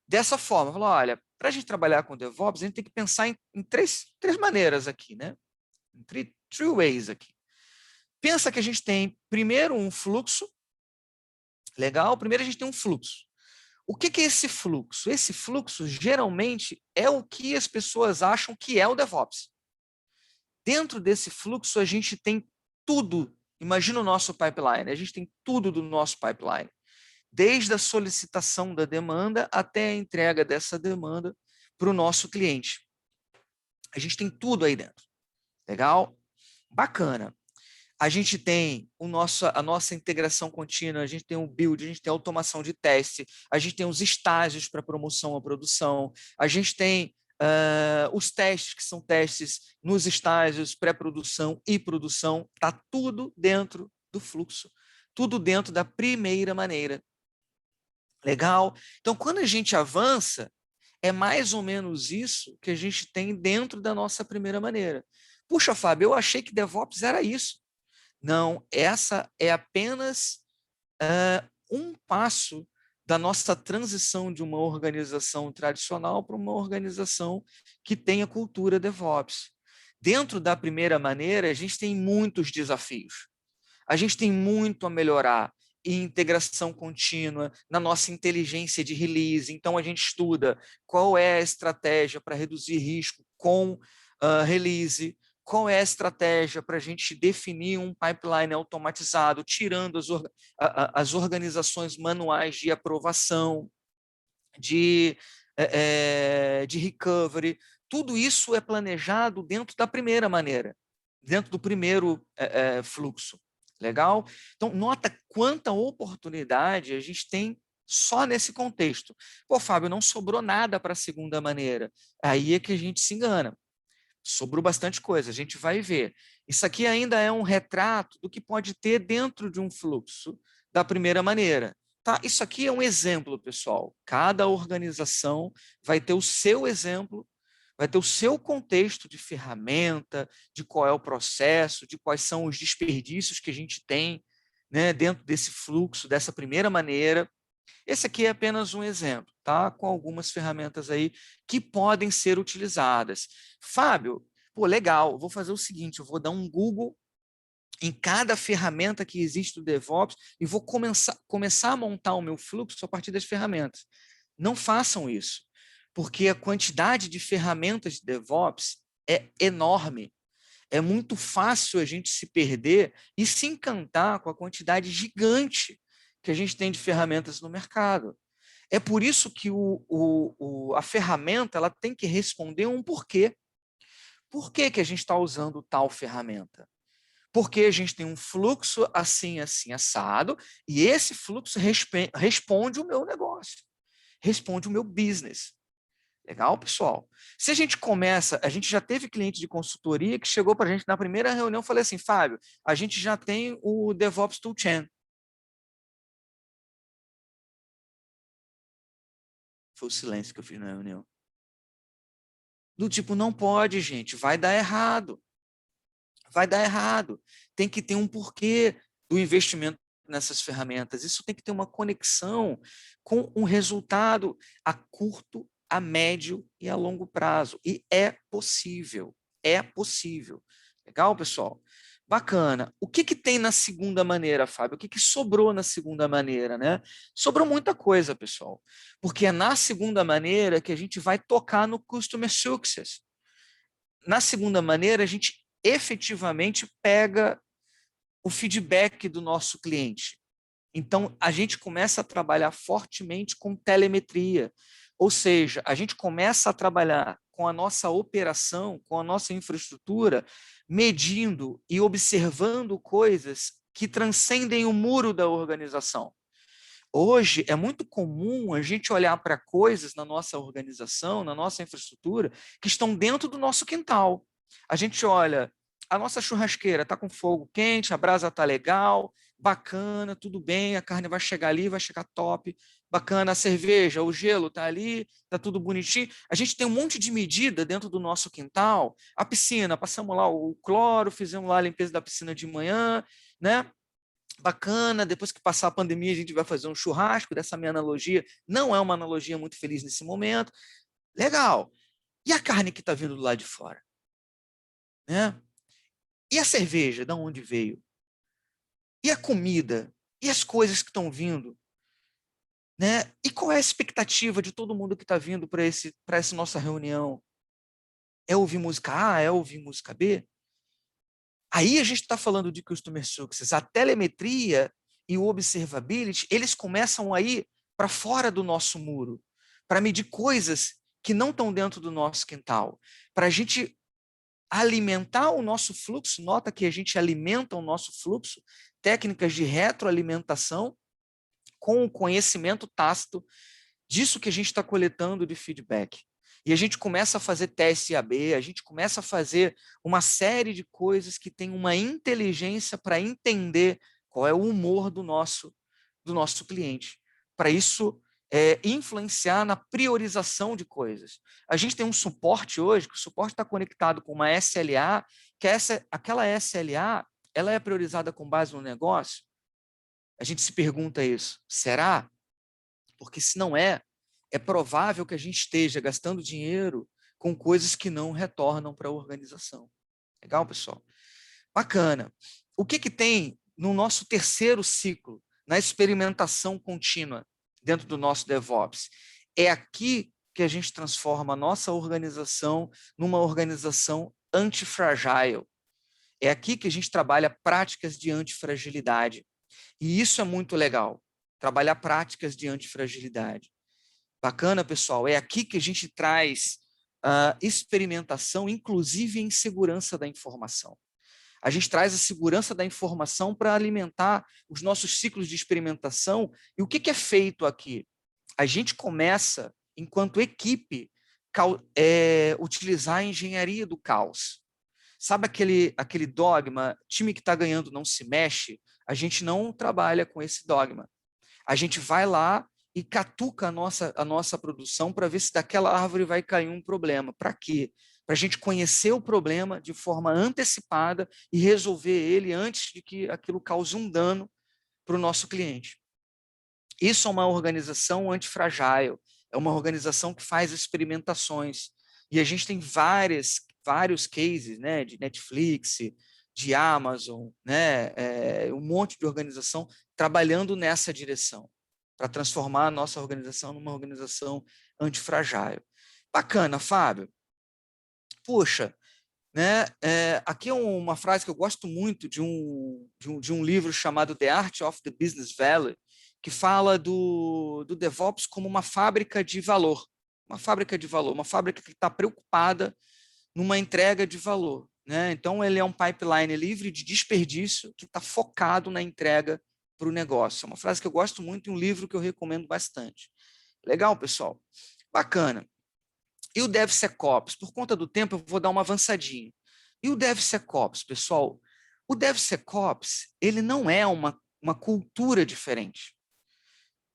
dessa forma. Falou, olha, para a gente trabalhar com DevOps, a gente tem que pensar em três maneiras aqui, né? Three ways aqui. Pensa que a gente tem, primeiro, um fluxo. Legal? Primeiro, a gente tem um fluxo. O que é esse fluxo? Esse fluxo, geralmente, é o que as pessoas acham que é o DevOps. Dentro desse fluxo, a gente tem tudo. Imagina o nosso pipeline. A gente tem tudo do nosso pipeline. Desde a solicitação da demanda até a entrega dessa demanda para o nosso cliente. A gente tem tudo aí dentro. Legal? Bacana. A gente tem a nossa integração contínua, a gente tem o build, a gente tem a automação de teste, a gente tem os estágios para promoção à produção, a gente tem os testes, que são testes nos estágios, pré-produção e produção, está tudo dentro do fluxo, tudo dentro da primeira maneira. Legal? Então, quando a gente avança, é mais ou menos isso que a gente tem dentro da nossa primeira maneira. Puxa, Fábio, eu achei que DevOps era isso. Não, essa é apenas um passo da nossa transição de uma organização tradicional para uma organização que tenha cultura DevOps. Dentro da primeira maneira, a gente tem muitos desafios. A gente tem muito a melhorar em integração contínua, na nossa inteligência de release. Então, a gente estuda qual é a estratégia para reduzir risco com release, qual é a estratégia para a gente definir um pipeline automatizado, tirando as organizações manuais de aprovação, de recovery. Tudo isso é planejado dentro da primeira maneira, dentro do primeiro fluxo. Legal? Então, nota quanta oportunidade a gente tem Só nesse contexto. Pô, Fábio, não sobrou nada para a segunda maneira. Aí é que a gente se engana. Sobrou bastante coisa, a gente vai ver. Isso aqui ainda é um retrato do que pode ter dentro de um fluxo da primeira maneira. Tá? Isso aqui é um exemplo, pessoal. Cada organização vai ter o seu exemplo, vai ter o seu contexto de ferramenta, de qual é o processo, de quais são os desperdícios que a gente tem, né, dentro desse fluxo, dessa primeira maneira. Esse aqui é apenas um exemplo, tá? Com algumas ferramentas aí que podem ser utilizadas. Fábio, pô, legal, vou fazer o seguinte, eu vou dar um Google em cada ferramenta que existe do DevOps e vou começar a montar o meu fluxo a partir das ferramentas. Não façam isso, porque a quantidade de ferramentas de DevOps é enorme. É muito fácil a gente se perder e se encantar com a quantidade gigante que a gente tem de ferramentas no mercado. É por isso que a ferramenta ela tem que responder um porquê. Por que, que a gente está usando tal ferramenta? Porque a gente tem um fluxo assim, assim, assado, e esse fluxo responde o meu negócio, responde o meu business. Legal, pessoal? Se a gente começa, a gente já teve cliente de consultoria que chegou para a gente na primeira reunião e falou assim, Fábio, a gente já tem o DevOps Toolchain. Foi o silêncio que eu fiz na reunião. Do tipo, não pode, gente, vai dar errado. Vai dar errado. Tem que ter um porquê do investimento nessas ferramentas. Isso tem que ter uma conexão com um resultado a curto, a médio e a longo prazo. E é possível. É possível. Legal, pessoal? Bacana. O que, que tem na segunda maneira, Fábio? O que, que sobrou na segunda maneira, né? Sobrou muita coisa, pessoal. Porque é na segunda maneira que a gente vai tocar no Customer Success. Na segunda maneira, a gente efetivamente pega o feedback do nosso cliente. Então, a gente começa a trabalhar fortemente com telemetria, ou seja, a gente começa a trabalhar com a nossa operação, com a nossa infraestrutura, medindo e observando coisas que transcendem o muro da organização. Hoje é muito comum a gente olhar para coisas na nossa organização, na nossa infraestrutura, que estão dentro do nosso quintal. A gente olha, a nossa churrasqueira está com fogo quente, a brasa está legal, bacana, tudo bem, a carne vai chegar ali, vai chegar top, bacana, a cerveja, o gelo está ali, está tudo bonitinho. A gente tem um monte de medida dentro do nosso quintal. A piscina, passamos lá o cloro, fizemos lá a limpeza da piscina de manhã, né? Bacana, depois que passar a pandemia, a gente vai fazer um churrasco. Dessa minha analogia, não é uma analogia muito feliz nesse momento. Legal. E a carne que está vindo do lado de fora? Né? E a cerveja, de onde veio? E a comida? E as coisas que estão vindo? Né? E qual é a expectativa de todo mundo que está vindo para essa nossa reunião? É ouvir música A? É ouvir música B? Aí a gente está falando de Customer Success. A telemetria e o observability, eles começam a ir para fora do nosso muro, para medir coisas que não estão dentro do nosso quintal, para a gente alimentar o nosso fluxo. Nota que a gente alimenta o nosso fluxo, técnicas de retroalimentação com o conhecimento tácito disso que a gente está coletando de feedback. E a gente começa a fazer teste AB, a gente começa a fazer uma série de coisas que tem uma inteligência para entender qual é o humor do nosso cliente. Para isso, influenciar na priorização de coisas. A gente tem um suporte hoje, que o suporte está conectado com uma SLA, que aquela SLA ela é priorizada com base no negócio. A gente se pergunta isso. Será? Porque se não é provável que a gente esteja gastando dinheiro com coisas que não retornam para a organização. Legal, pessoal? Bacana. O que, que tem no nosso terceiro ciclo, na experimentação contínua dentro do nosso DevOps? É aqui que a gente transforma a nossa organização numa organização antifragile. É aqui que a gente trabalha práticas de antifragilidade. E isso é muito legal, trabalhar práticas de antifragilidade. Bacana, pessoal. É aqui que a gente traz experimentação, inclusive em segurança da informação. A gente traz a segurança da informação para alimentar os nossos ciclos de experimentação. E o que é feito aqui? A gente começa, enquanto equipe, utilizar a engenharia do caos. Sabe aquele dogma, time que está ganhando não se mexe? A gente não trabalha com esse dogma. A gente vai lá e catuca a nossa produção para ver se daquela árvore vai cair um problema. Para quê? Para a gente conhecer o problema de forma antecipada e resolver ele antes de que aquilo cause um dano para o nosso cliente. Isso é uma organização antifragile, é uma organização que faz experimentações. E a gente tem vários cases, né, de Netflix, de Amazon, né, um monte de organização trabalhando nessa direção, para transformar a nossa organização numa organização antifragile. Bacana, Fábio. Puxa, né, aqui é uma frase que eu gosto muito de um livro chamado The Art of the Business Value, que fala do DevOps como uma fábrica de valor, uma fábrica que está preocupada numa entrega de valor, né? Então, ele é um pipeline livre de desperdício que está focado na entrega para o negócio. É uma frase que eu gosto muito e um livro que eu recomendo bastante. Legal, pessoal? Bacana. E o DevSecOps? Por conta do tempo, eu vou dar uma avançadinha. E o DevSecOps, pessoal? O DevSecOps, ele não é uma cultura diferente.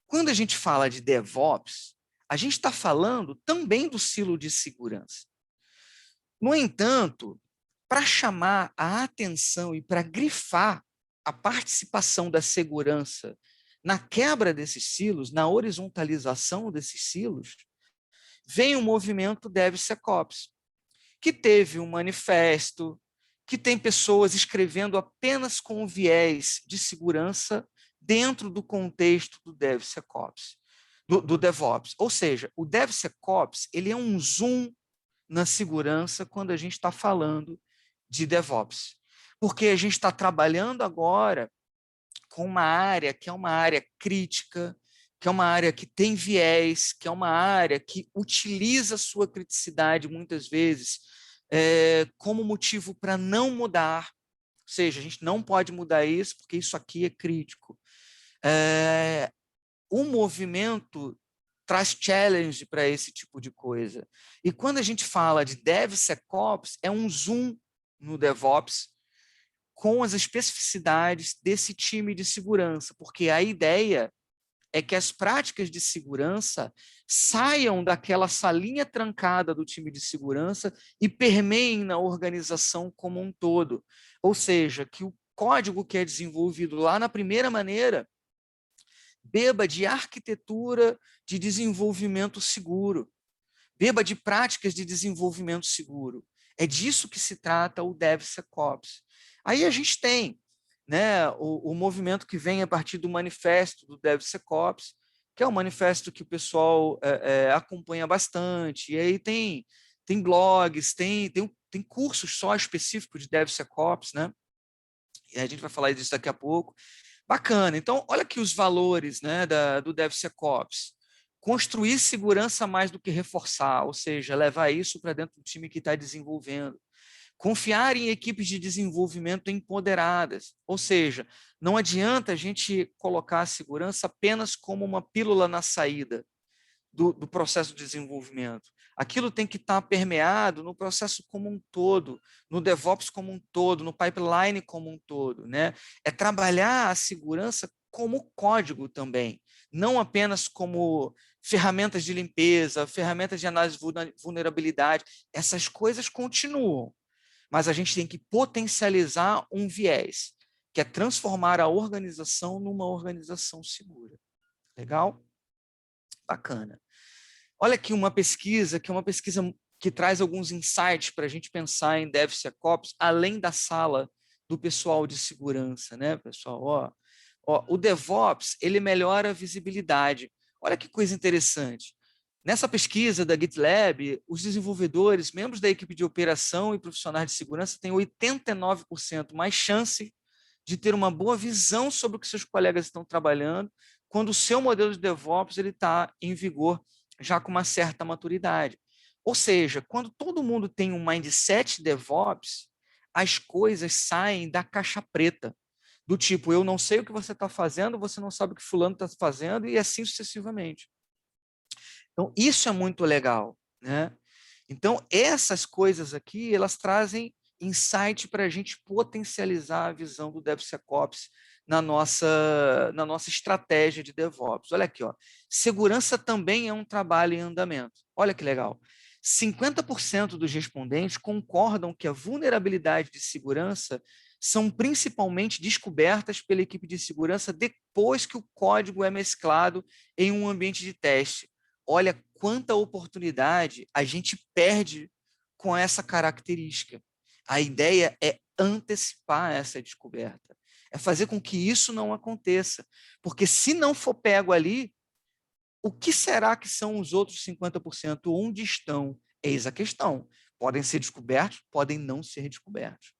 Quando a gente fala de DevOps, a gente está falando também do silo de segurança. No entanto, para chamar a atenção e para grifar a participação da segurança na quebra desses silos, na horizontalização desses silos, vem o movimento DevSecOps, que teve um manifesto, que tem pessoas escrevendo apenas com o viés de segurança dentro do contexto do DevSecOps, do DevOps. Ou seja, o DevSecOps ele é um zoom na segurança quando a gente está falando de DevOps. Porque a gente está trabalhando agora com uma área que é uma área crítica, que é uma área que tem viés, que é uma área que utiliza a sua criticidade muitas vezes como motivo para não mudar. Ou seja, a gente não pode mudar isso porque isso aqui é crítico. O movimento traz challenge para esse tipo de coisa. E quando a gente fala de DevSecOps, é um zoom no DevOps com as especificidades desse time de segurança, porque a ideia é que as práticas de segurança saiam daquela salinha trancada do time de segurança e permeiem na organização como um todo. Ou seja, que o código que é desenvolvido lá na primeira maneira beba de arquitetura de desenvolvimento seguro, beba de práticas de desenvolvimento seguro. É disso que se trata o DevSecOps. Aí a gente tem, né, o movimento que vem a partir do manifesto do DevSecOps, que é um manifesto que o pessoal acompanha bastante, e aí tem blogs, tem cursos só específicos de DevSecOps, né? E a gente vai falar disso daqui a pouco. Bacana. Então, olha aqui os valores, né, do DevSecOps. Construir segurança mais do que reforçar, ou seja, levar isso para dentro do time que está desenvolvendo. Confiar em equipes de desenvolvimento empoderadas, ou seja, não adianta a gente colocar a segurança apenas como uma pílula na saída do processo de desenvolvimento. Aquilo tem que estar permeado no processo como um todo, no DevOps como um todo, no pipeline como um todo, né? É trabalhar a segurança como código também, não apenas como ferramentas de limpeza, ferramentas de análise de vulnerabilidade. Essas coisas continuam, mas a gente tem que potencializar um viés, que é transformar a organização numa organização segura. Legal? Bacana. Olha aqui uma pesquisa, que é uma pesquisa que traz alguns insights para a gente pensar em DevSecOps, além da sala do pessoal de segurança, né, pessoal? O DevOps, ele melhora a visibilidade. Olha que coisa interessante. Nessa pesquisa da GitLab, os desenvolvedores, membros da equipe de operação e profissionais de segurança têm 89% mais chance de ter uma boa visão sobre o que seus colegas estão trabalhando quando o seu modelo de DevOps está em vigor já com uma certa maturidade. Ou seja, quando todo mundo tem um mindset DevOps, as coisas saem da caixa preta, do tipo, eu não sei o que você está fazendo, você não sabe o que fulano está fazendo, e assim sucessivamente. Então, isso é muito legal, né? Então, essas coisas aqui, elas trazem insight para a gente potencializar a visão do DevSecOps na nossa estratégia de DevOps. Olha aqui, ó. Segurança também é um trabalho em andamento. Olha que legal. 50% dos respondentes concordam que a vulnerabilidade de segurança são principalmente descobertas pela equipe de segurança depois que o código é mesclado em um ambiente de teste. Olha quanta oportunidade a gente perde com essa característica. A ideia é antecipar essa descoberta, é fazer com que isso não aconteça, porque se não for pego ali, o que será que são os outros 50%? Onde estão? Eis a questão. Podem ser descobertos, podem não ser descobertos.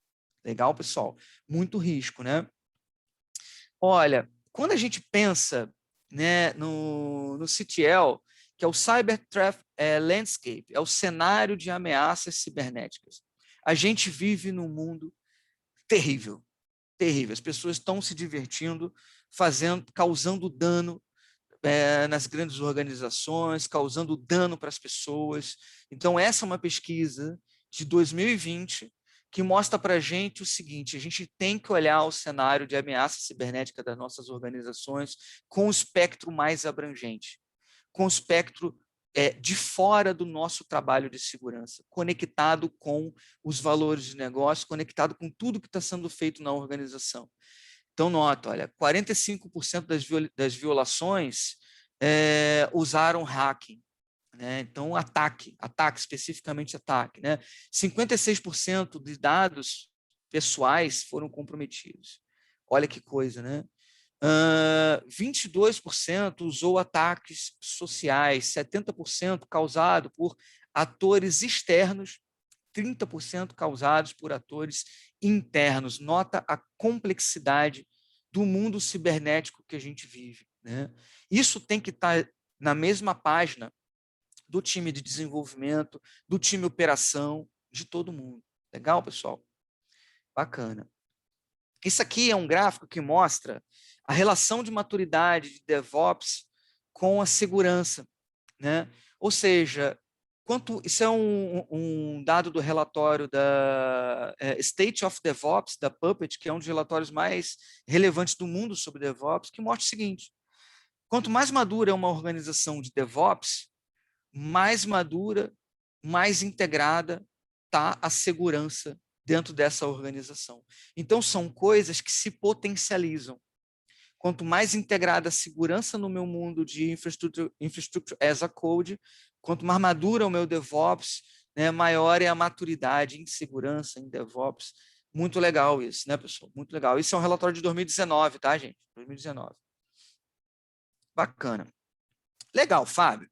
Legal, pessoal? Muito risco, né? Olha, quando a gente pensa, né, no CTL, que é o Cyber Threat Landscape, é o cenário de ameaças cibernéticas, a gente vive num mundo terrível, terrível. As pessoas estão se divertindo, causando dano nas grandes organizações, causando dano para as pessoas. Então, essa é uma pesquisa de 2020 que mostra para a gente o seguinte: a gente tem que olhar o cenário de ameaça cibernética das nossas organizações com o espectro mais abrangente, com o espectro de fora do nosso trabalho de segurança, conectado com os valores de negócio, conectado com tudo que está sendo feito na organização. Então, nota, olha, 45% das violações usaram hacking, né? Então, ataque, especificamente ataque, né? 56% de dados pessoais foram comprometidos. Olha que coisa, né? 22% usou ataques sociais, 70% causado por atores externos, 30% causados por atores internos. Nota a complexidade do mundo cibernético que a gente vive, né? Isso tem que estar na mesma página do time de desenvolvimento, do time operação, de todo mundo. Legal, pessoal? Bacana. Isso aqui é um gráfico que mostra a relação de maturidade de DevOps com a segurança, né? Ou seja, isso é um dado do relatório da State of DevOps, da Puppet, que é um dos relatórios mais relevantes do mundo sobre DevOps, que mostra o seguinte: quanto mais madura é uma organização de DevOps, mais madura, mais integrada está a segurança dentro dessa organização. Então, são coisas que se potencializam. Quanto mais integrada a segurança no meu mundo de infrastructure as a code, quanto mais madura o meu DevOps, né, maior é a maturidade em segurança, em DevOps. Muito legal isso, né, pessoal? Muito legal. Isso é um relatório de 2019, tá, gente? 2019. Bacana. Legal, Fábio.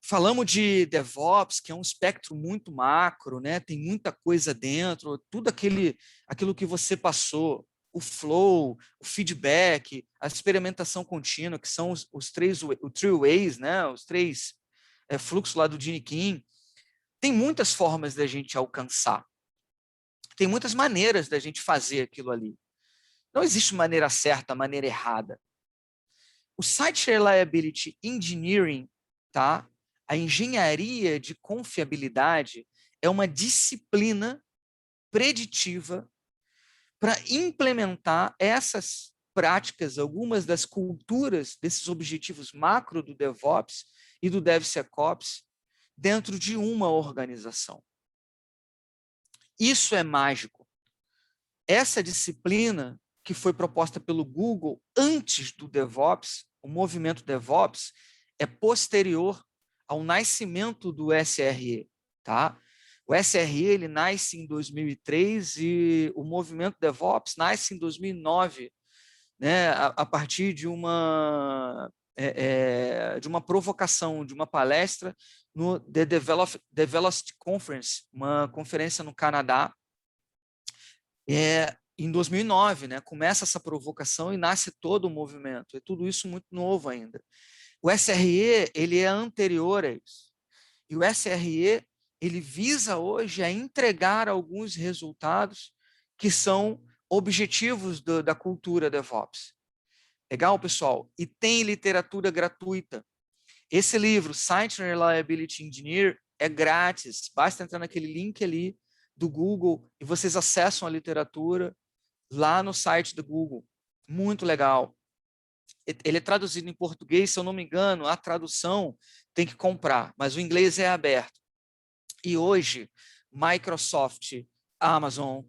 Falamos de DevOps, que é um espectro muito macro, né? Tem muita coisa dentro, tudo aquilo que você passou, o flow, o feedback, a experimentação contínua, que são o three ways, né? Os três fluxos lá do Gene Kim. Tem muitas formas da gente alcançar. Tem muitas maneiras da gente fazer aquilo ali. Não existe maneira certa, maneira errada. O Site Reliability Engineering, tá? A engenharia de confiabilidade é uma disciplina preditiva para implementar essas práticas, algumas das culturas desses objetivos macro do DevOps e do DevSecOps dentro de uma organização. Isso é mágico. Essa disciplina que foi proposta pelo Google antes do DevOps, o movimento DevOps, é posterior ao nascimento do SRE, tá? O SRE ele nasce em 2003 e o movimento DevOps nasce em 2009, né? A partir de uma provocação, de uma palestra no The Velocity Conference, uma conferência no Canadá, em 2009, né? Começa essa provocação e nasce todo o movimento. É tudo isso muito novo ainda. O SRE ele é anterior a isso. E o SRE ele visa hoje a entregar alguns resultados que são objetivos da cultura DevOps. Legal, pessoal? E tem literatura gratuita. Esse livro, Site Reliability Engineer, é grátis. Basta entrar naquele link ali do Google e vocês acessam a literatura lá no site do Google. Muito legal. Ele é traduzido em português, se eu não me engano, a tradução tem que comprar, mas o inglês é aberto. E hoje, Microsoft, Amazon,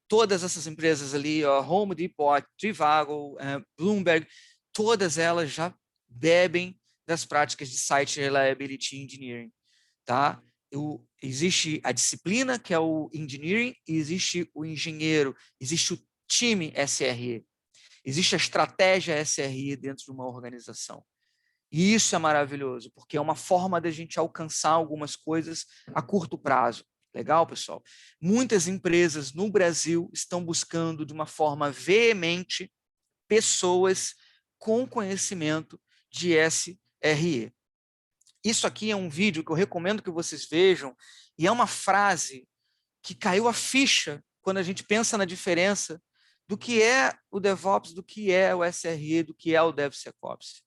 todas essas empresas ali, Home Depot, Trivago, Bloomberg, todas elas já bebem das práticas de Site Reliability Engineering. Tá? Existe a disciplina, que é o engineering, e existe o engenheiro, existe o time SRE. Existe a estratégia SRE dentro de uma organização. E isso é maravilhoso, porque é uma forma da gente alcançar algumas coisas a curto prazo. Legal, pessoal? Muitas empresas no Brasil estão buscando de uma forma veemente pessoas com conhecimento de SRE. Isso aqui é um vídeo que eu recomendo que vocês vejam, e é uma frase que caiu a ficha quando a gente pensa na diferença do que é o DevOps, do que é o SRE, do que é o DevSecOps.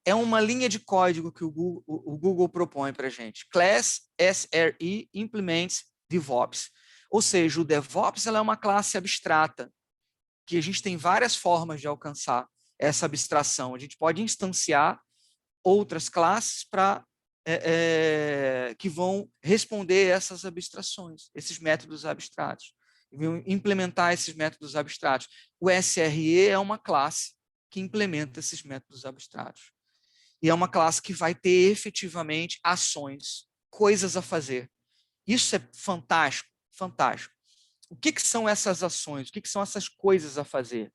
É uma linha de código que o Google propõe para a gente. Class SRE Implements DevOps. Ou seja, o DevOps ela é uma classe abstrata, que a gente tem várias formas de alcançar essa abstração. A gente pode instanciar outras classes para que vão responder essas abstrações, esses métodos abstratos, vão implementar esses métodos abstratos. O SRE é uma classe que implementa esses métodos abstratos. E é uma classe que vai ter efetivamente ações, coisas a fazer. Isso é fantástico, fantástico. O que são essas ações? O que são essas coisas a fazer?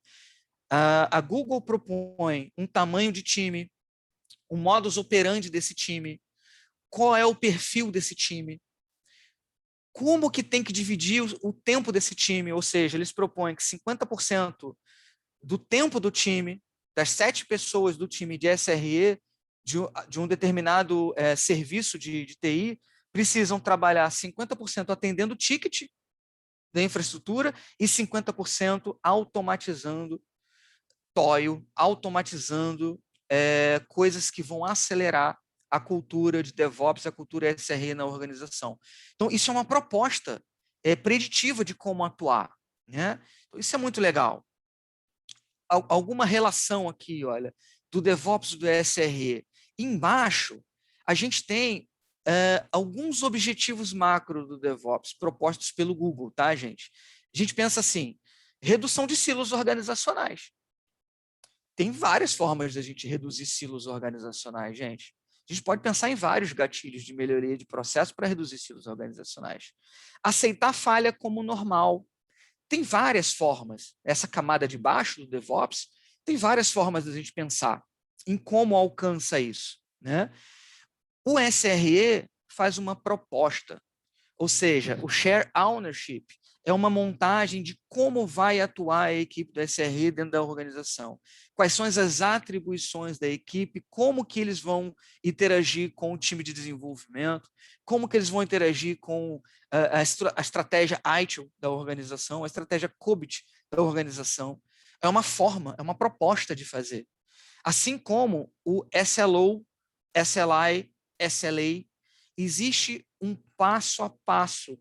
A Google propõe um tamanho de time, o modus operandi desse time, qual é o perfil desse time, como que tem que dividir o tempo desse time, ou seja, eles propõem que 50% do tempo do time, das 7 pessoas do time de SRE, de um determinado serviço de TI, precisam trabalhar 50% atendendo o ticket da infraestrutura e 50% automatizando toil, automatizando coisas que vão acelerar a cultura de DevOps, a cultura SRE na organização. Então, isso é uma proposta preditiva de como atuar. Né? Então, isso é muito legal. Alguma relação aqui, olha, do DevOps e do SRE. Embaixo, a gente tem alguns objetivos macro do DevOps propostos pelo Google, tá, gente? A gente pensa assim, redução de silos organizacionais. Tem várias formas de a gente reduzir silos organizacionais, gente. A gente pode pensar em vários gatilhos de melhoria de processo para reduzir silos organizacionais. Aceitar falha como normal. Tem várias formas. Essa camada de baixo do DevOps tem várias formas de a gente pensar em como alcança isso. Né? O SRE faz uma proposta, ou seja, o Share Ownership é uma montagem de como vai atuar a equipe do SRE dentro da organização. Quais são as atribuições da equipe, como que eles vão interagir com o time de desenvolvimento, como que eles vão interagir com a estratégia ITIL da organização, a estratégia COBIT da organização. É uma forma, é uma proposta de fazer. Assim como o SLO, SLI, SLA, existe um passo a passo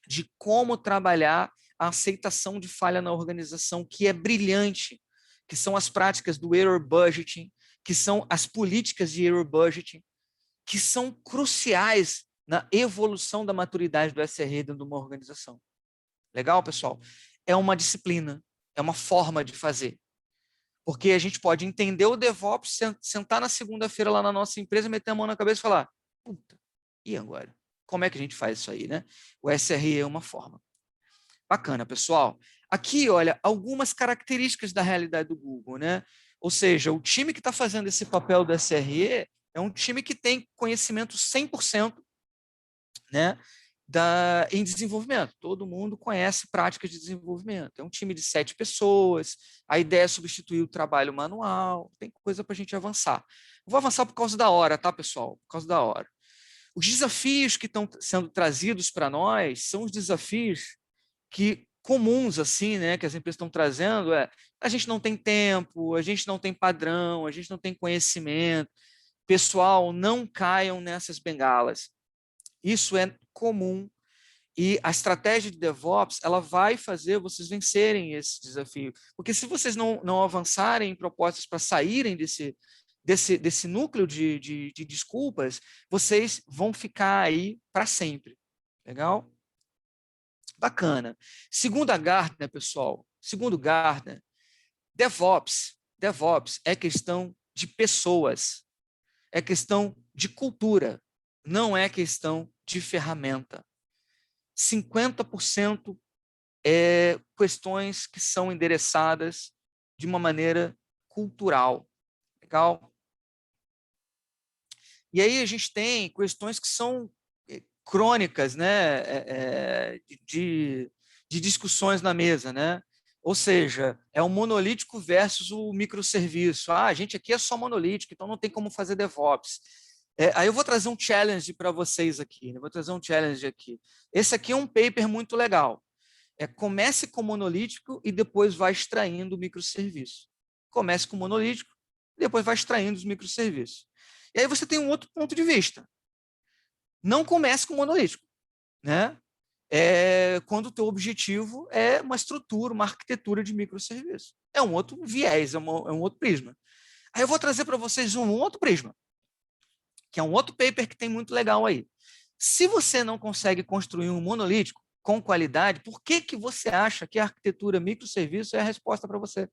de como trabalhar a aceitação de falha na organização, que é brilhante, que são as práticas do error budgeting, que são as políticas de error budgeting, que são cruciais na evolução da maturidade do SRE dentro de uma organização. Legal, pessoal? É uma disciplina, é uma forma de fazer. Porque a gente pode entender o DevOps, sentar na segunda-feira lá na nossa empresa, meter a mão na cabeça e falar, puta, e agora? Como é que a gente faz isso aí, né? O SRE é uma forma. Bacana, pessoal. Aqui, olha, algumas características da realidade do Google, né? Ou seja, o time que está fazendo esse papel do SRE é um time que tem conhecimento 100%, né, em desenvolvimento. Todo mundo conhece práticas de desenvolvimento. É um time de 7 pessoas, a ideia é substituir o trabalho manual, tem coisa para a gente avançar. Vou avançar por causa da hora, tá, pessoal? Por causa da hora. Os desafios que estão sendo trazidos para nós são os desafios que comuns assim, né, que as empresas estão trazendo a gente não tem tempo, a gente não tem padrão, a gente não tem conhecimento. Pessoal, não caiam nessas bengalas. Isso é comum e a estratégia de DevOps ela vai fazer vocês vencerem esse desafio. Porque se vocês não avançarem em propostas para saírem desse núcleo de desculpas, vocês vão ficar aí para sempre. Legal? Bacana. Segundo a Gartner, pessoal, segundo Gartner, DevOps é questão de pessoas, é questão de cultura, não é questão de ferramenta. 50% é questões que são endereçadas de uma maneira cultural. Legal? E aí a gente tem questões que são crônicas, né, de discussões na mesa, né? Ou seja, é o monolítico versus o microserviço. Ah, a gente aqui é só monolítico, então não tem como fazer DevOps. Aí eu vou trazer um challenge para vocês aqui, né? Vou trazer um challenge aqui. Esse aqui é um paper muito legal. Comece com monolítico e depois vai extraindo o microserviço. Comece com monolítico e depois vai extraindo os microserviços. E aí você tem um outro ponto de vista. Não comece com monolítico, né? Quando o teu objetivo é uma estrutura, uma arquitetura de microserviço. É um outro viés, é um outro prisma. Aí eu vou trazer para vocês um outro prisma, que é um outro paper que tem muito legal aí. Se você não consegue construir um monolítico com qualidade, por que você acha que a arquitetura microserviço é a resposta para você?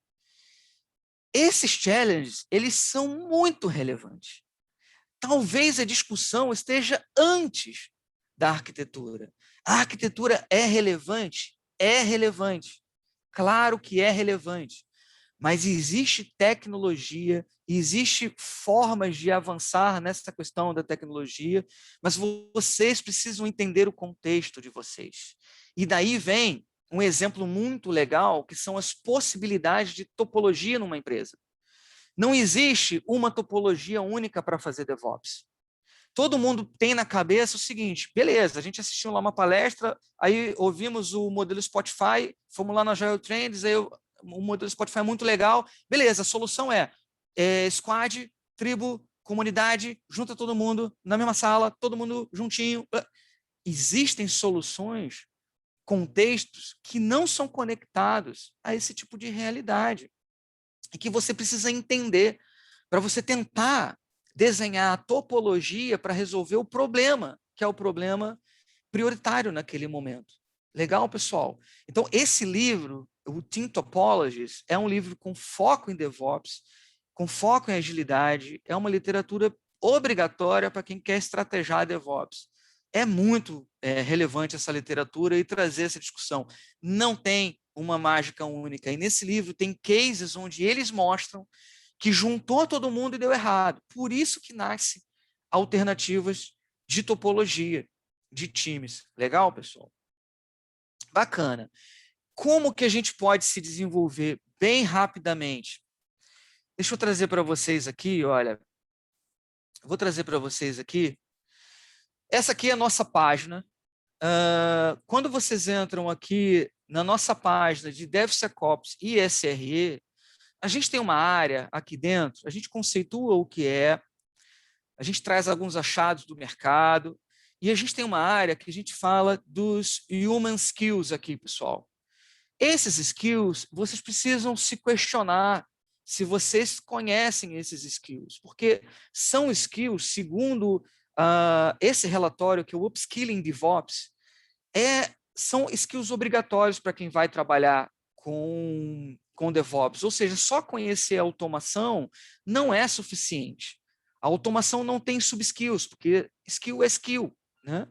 Esses challenges, eles são muito relevantes. Talvez a discussão esteja antes da arquitetura. A arquitetura é relevante? É relevante. Claro que é relevante. Mas existe tecnologia, existe formas de avançar nessa questão da tecnologia, mas vocês precisam entender o contexto de vocês. E daí vem um exemplo muito legal, que são as possibilidades de topologia numa empresa. Não existe uma topologia única para fazer DevOps. Todo mundo tem na cabeça o seguinte, beleza, a gente assistiu lá uma palestra, aí ouvimos o modelo Spotify, fomos lá na Agile Trends, aí o modelo Spotify é muito legal, beleza, a solução é squad, tribo, comunidade, junta todo mundo na mesma sala, todo mundo juntinho. Existem soluções, contextos que não são conectados a esse tipo de realidade e que você precisa entender para você tentar desenhar a topologia para resolver o problema, que é o problema prioritário naquele momento. Legal, pessoal? Então, esse livro, o Team Topologies, é um livro com foco em DevOps, com foco em agilidade, é uma literatura obrigatória para quem quer estrategiar DevOps. É muito relevante essa literatura e trazer essa discussão. Não tem uma mágica única. E nesse livro tem cases onde eles mostram que juntou todo mundo e deu errado. Por isso que nasce alternativas de topologia, de times. Legal, pessoal? Bacana. Como que a gente pode se desenvolver bem rapidamente? Deixa eu trazer para vocês aqui, olha. Vou trazer para vocês aqui. Essa aqui é a nossa página. Quando vocês entram aqui na nossa página de DevSecOps e SRE, a gente tem uma área aqui dentro, a gente conceitua o que é, a gente traz alguns achados do mercado, e a gente tem uma área que a gente fala dos human skills aqui, pessoal. Esses skills, vocês precisam se questionar se vocês conhecem esses skills, porque são skills, segundo esse relatório, que é o Upskilling DevOps, são skills obrigatórios para quem vai trabalhar com DevOps, ou seja, só conhecer a automação não é suficiente. A automação não tem sub-skills, porque skill é skill, né?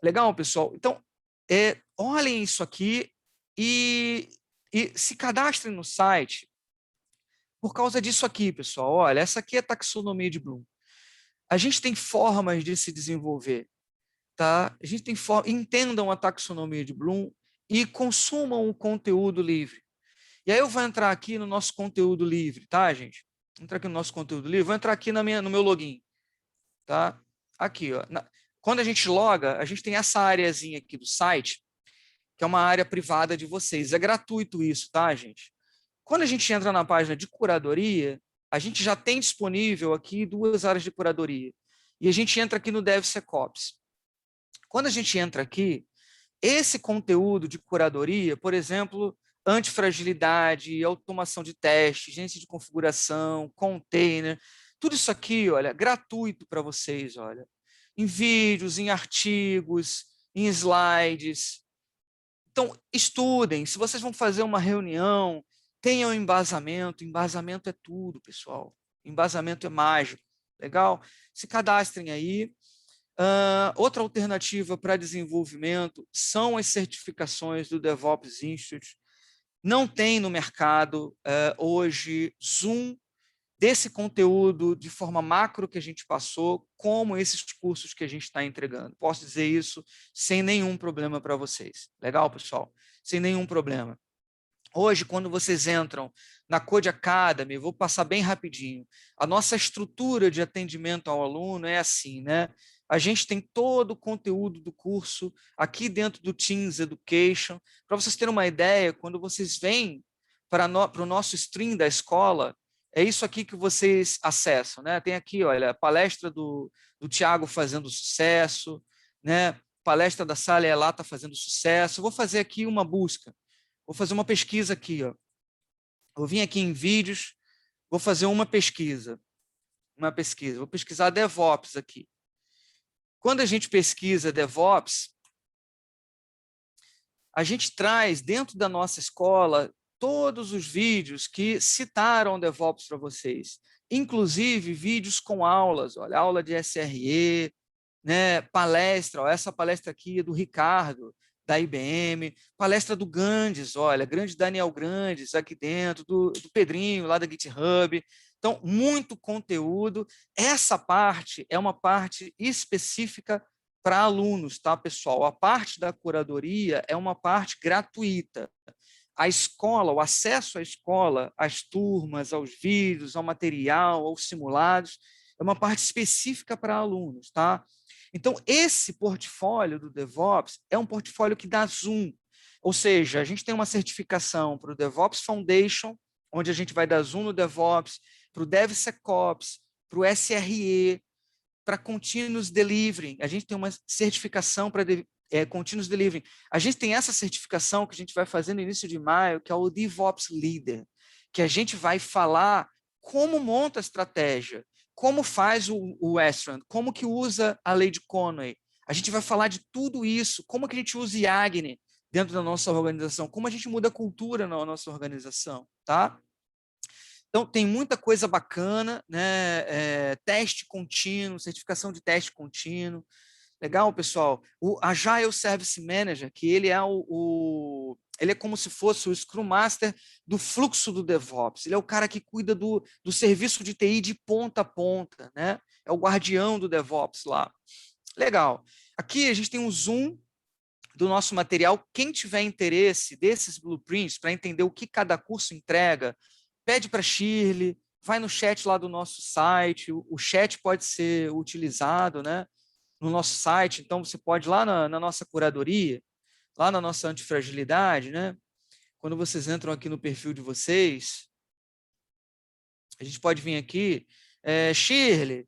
Legal, pessoal? Então, olhem isso aqui e se cadastrem no site por causa disso aqui, pessoal. Olha, essa aqui é a taxonomia de Bloom. A gente tem formas de se desenvolver, tá? A gente tem entendam a taxonomia de Bloom e consumam o conteúdo livre. E aí eu vou entrar aqui no nosso conteúdo livre, tá, gente? Vou entrar aqui no nosso conteúdo livre, vou entrar aqui no meu login, tá? Aqui, ó. Quando a gente loga, a gente tem essa areazinha aqui do site, que é uma área privada de vocês. É gratuito isso, tá, gente? Quando a gente entra na página de curadoria, a gente já tem disponível aqui 2 áreas de curadoria. E a gente entra aqui no DevSecOps. Quando a gente entra aqui, esse conteúdo de curadoria, por exemplo, antifragilidade, automação de teste, agência de configuração, container, tudo isso aqui, olha, gratuito para vocês, olha, em vídeos, em artigos, em slides. Então, estudem. Se vocês vão fazer uma reunião, tenham embasamento. Embasamento é tudo, pessoal. Embasamento é mágico. Legal? Se cadastrem aí. Outra alternativa para desenvolvimento são as certificações do DevOps Institute. Não tem no mercado hoje Zoom desse conteúdo de forma macro que a gente passou, como esses cursos que a gente está entregando. Posso dizer isso sem nenhum problema para vocês. Legal, pessoal? Sem nenhum problema. Hoje, quando vocês entram na Code Academy, vou passar bem rapidinho, a nossa estrutura de atendimento ao aluno é assim, né? A gente tem todo o conteúdo do curso aqui dentro do Teams Education. Para vocês terem uma ideia, quando vocês vêm para o nosso stream da escola, é isso aqui que vocês acessam, né? Tem aqui, olha, a palestra do Tiago fazendo sucesso, né? Palestra da Sala Elá está fazendo sucesso. Vou fazer aqui uma busca. Vou fazer uma pesquisa aqui, ó. Vou vir aqui em vídeos, vou fazer uma pesquisa. Vou pesquisar DevOps aqui. Quando a gente pesquisa DevOps, a gente traz dentro da nossa escola todos os vídeos que citaram DevOps para vocês, inclusive vídeos com aulas, olha, aula de SRE, né, palestra, ó, essa palestra aqui é do Ricardo, da IBM, palestra do Grandes, olha, grande Daniel Grandes aqui dentro, do Pedrinho, lá da GitHub. Então, muito conteúdo. Essa parte é uma parte específica para alunos, tá, pessoal? A parte da curadoria é uma parte gratuita. A escola, o acesso à escola, às turmas, aos vídeos, ao material, aos simulados, é uma parte específica para alunos, tá? Então, esse portfólio do DevOps é um portfólio que dá zoom, ou seja, a gente tem uma certificação para o DevOps Foundation, onde a gente vai dar zoom no DevOps, para o DevSecOps, para o SRE, para Continuous Delivery. A gente tem uma certificação para Continuous Delivery. A gente tem essa certificação que a gente vai fazer no início de maio, que é o DevOps Leader, que a gente vai falar como monta a estratégia, como faz o Western, como que usa a lei de Conway. A gente vai falar de tudo isso, como que a gente usa Yagni dentro da nossa organização, como a gente muda a cultura na nossa organização, tá? Então, tem muita coisa bacana, né? Teste contínuo, certificação de teste contínuo. Legal, pessoal? O Agile Service Manager, que ele é ele é como se fosse o Scrum Master do fluxo do DevOps. Ele é o cara que cuida do serviço de TI de ponta a ponta, né? É o guardião do DevOps lá. Legal. Aqui a gente tem um zoom do nosso material. Quem tiver interesse desses blueprints para entender o que cada curso entrega, pede para a Shirley, vai no chat lá do nosso site. O chat pode ser utilizado, né, no nosso site. Então, você pode ir lá na nossa curadoria, lá na nossa antifragilidade, né? Quando vocês entram aqui no perfil de vocês, a gente pode vir aqui, Shirley,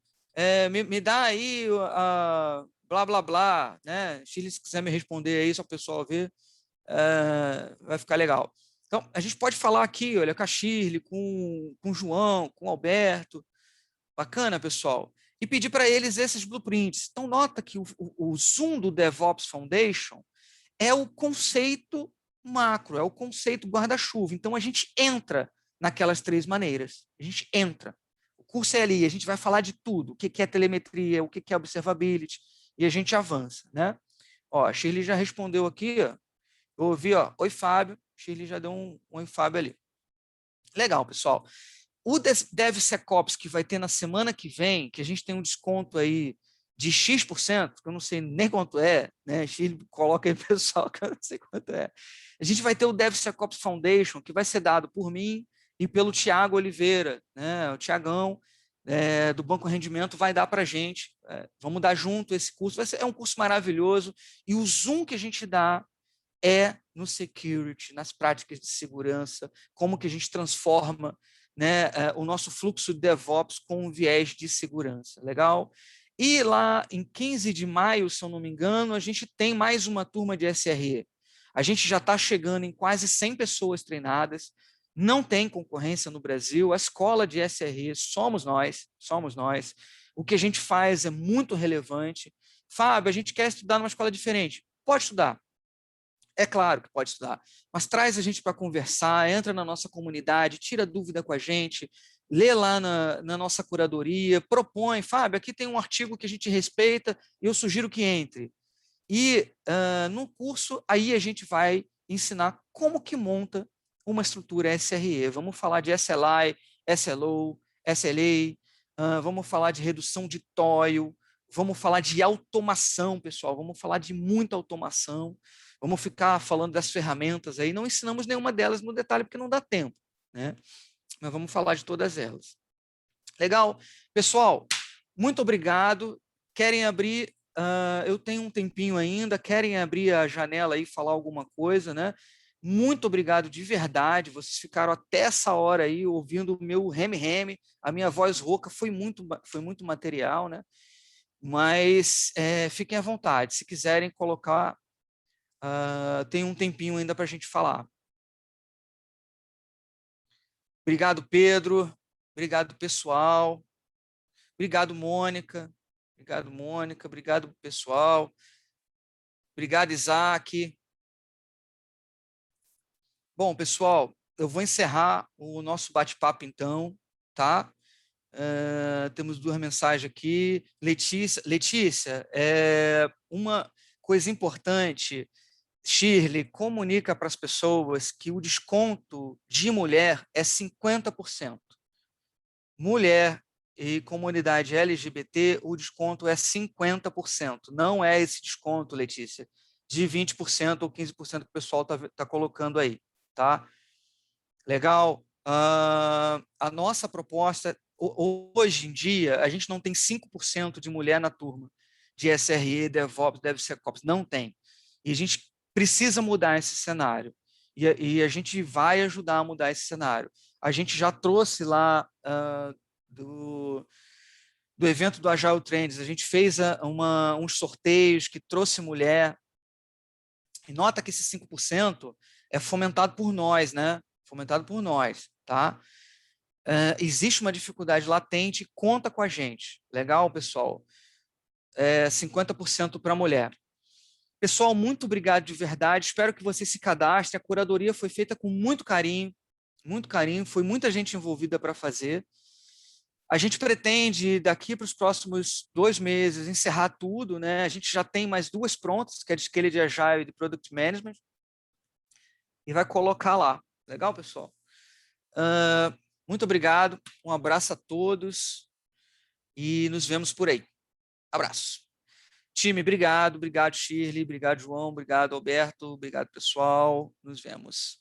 me dá aí a blá, blá, blá, né? Shirley, se quiser me responder aí, só o pessoal ver, vai ficar legal. Então, a gente pode falar aqui, olha, com a Shirley, com o João, com o Alberto. Bacana, pessoal? E pedir para eles esses blueprints. Então, nota que o Zoom do DevOps Foundation é o conceito macro, é o conceito guarda-chuva. Então, a gente entra naquelas 3 maneiras. A gente entra. O curso é ali, a gente vai falar de tudo. O que é telemetria, o que é observability, e a gente avança, né? Ó, a Shirley já respondeu aqui, ó. Eu ouvi, ó, oi, Fábio. Shirley já deu um oi, Fábio ali. Legal, pessoal. O DevSecOps que vai ter na semana que vem, que a gente tem um desconto aí de X%, que eu não sei nem quanto é, né? Shirley, coloca aí, pessoal, que eu não sei quanto é. A gente vai ter o DevSecOps Foundation, que vai ser dado por mim e pelo Tiago Oliveira, né? O Tiagão, do Banco Rendimento, vai dar para a gente. Vamos dar junto esse curso. É um curso maravilhoso. E o Zoom que a gente dá é no security, nas práticas de segurança, como que a gente transforma, né, o nosso fluxo de DevOps com um viés de segurança, legal? E lá em 15 de maio, se eu não me engano, a gente tem mais uma turma de SRE. A gente já está chegando em quase 100 pessoas treinadas, não tem concorrência no Brasil, a escola de SRE somos nós, somos nós. O que a gente faz é muito relevante. Fábio, a gente quer estudar numa escola diferente. Pode estudar. É claro que pode estudar, mas traz a gente para conversar, entra na nossa comunidade, tira dúvida com a gente, lê lá na nossa curadoria, propõe, Fábio, aqui tem um artigo que a gente respeita e eu sugiro que entre. E no curso, aí a gente vai ensinar como que monta uma estrutura SRE. Vamos falar de SLI, SLO, SLA, vamos falar de redução de toil, vamos falar de automação, pessoal, vamos falar de muita automação, vamos ficar falando das ferramentas aí, não ensinamos nenhuma delas no detalhe porque não dá tempo, né? Mas vamos falar de todas elas. Legal? Pessoal, muito obrigado. Querem abrir? Eu tenho um tempinho ainda. Querem abrir a janela aí e falar alguma coisa, né? Muito obrigado de verdade. Vocês ficaram até essa hora aí ouvindo o meu reme-reme. A minha voz rouca foi muito material, né? Mas fiquem à vontade. Se quiserem colocar, tem um tempinho ainda para a gente falar. Obrigado, Pedro. Obrigado, pessoal. Obrigado, Mônica. Obrigado, Mônica. Obrigado, pessoal. Obrigado, Isaac. Bom, pessoal, eu vou encerrar o nosso bate-papo, então, tá? Temos duas mensagens aqui. Letícia, uma coisa importante, Shirley, comunica para as pessoas que o desconto de mulher é 50%. Mulher e comunidade LGBT, o desconto é 50%. Não é esse desconto, Letícia, de 20% ou 15% que o pessoal tá colocando aí, tá? Legal? A nossa proposta, hoje em dia, a gente não tem 5% de mulher na turma de SRE, DevOps, DevSecOps, não tem. E a gente precisa mudar esse cenário. E a gente vai ajudar a mudar esse cenário. A gente já trouxe lá do evento do Agile Trends, a gente fez uns sorteios que trouxe mulher, e nota que esse 5% é fomentado por nós, né? Fomentado por nós, tá? Existe uma dificuldade latente, conta com a gente. Legal, pessoal? 50% para a mulher. Pessoal, muito obrigado de verdade. Espero que você se cadastre. A curadoria foi feita com muito carinho, foi muita gente envolvida para fazer. A gente pretende, daqui para os próximos 2 meses, encerrar tudo, né? A gente já tem mais 2 prontas, que é de Scale de Agile e de Product Management, e vai colocar lá. Legal, pessoal? Muito obrigado, um abraço a todos e nos vemos por aí. Abraço. Time, obrigado, obrigado, Shirley, obrigado, João, obrigado, Alberto, obrigado, pessoal. Nos vemos.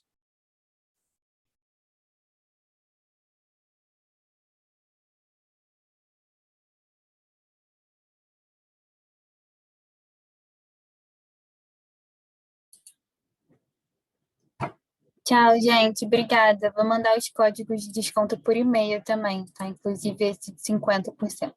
Tchau, gente. Obrigada. Vou mandar os códigos de desconto por e-mail também, tá? Inclusive esse de 50%.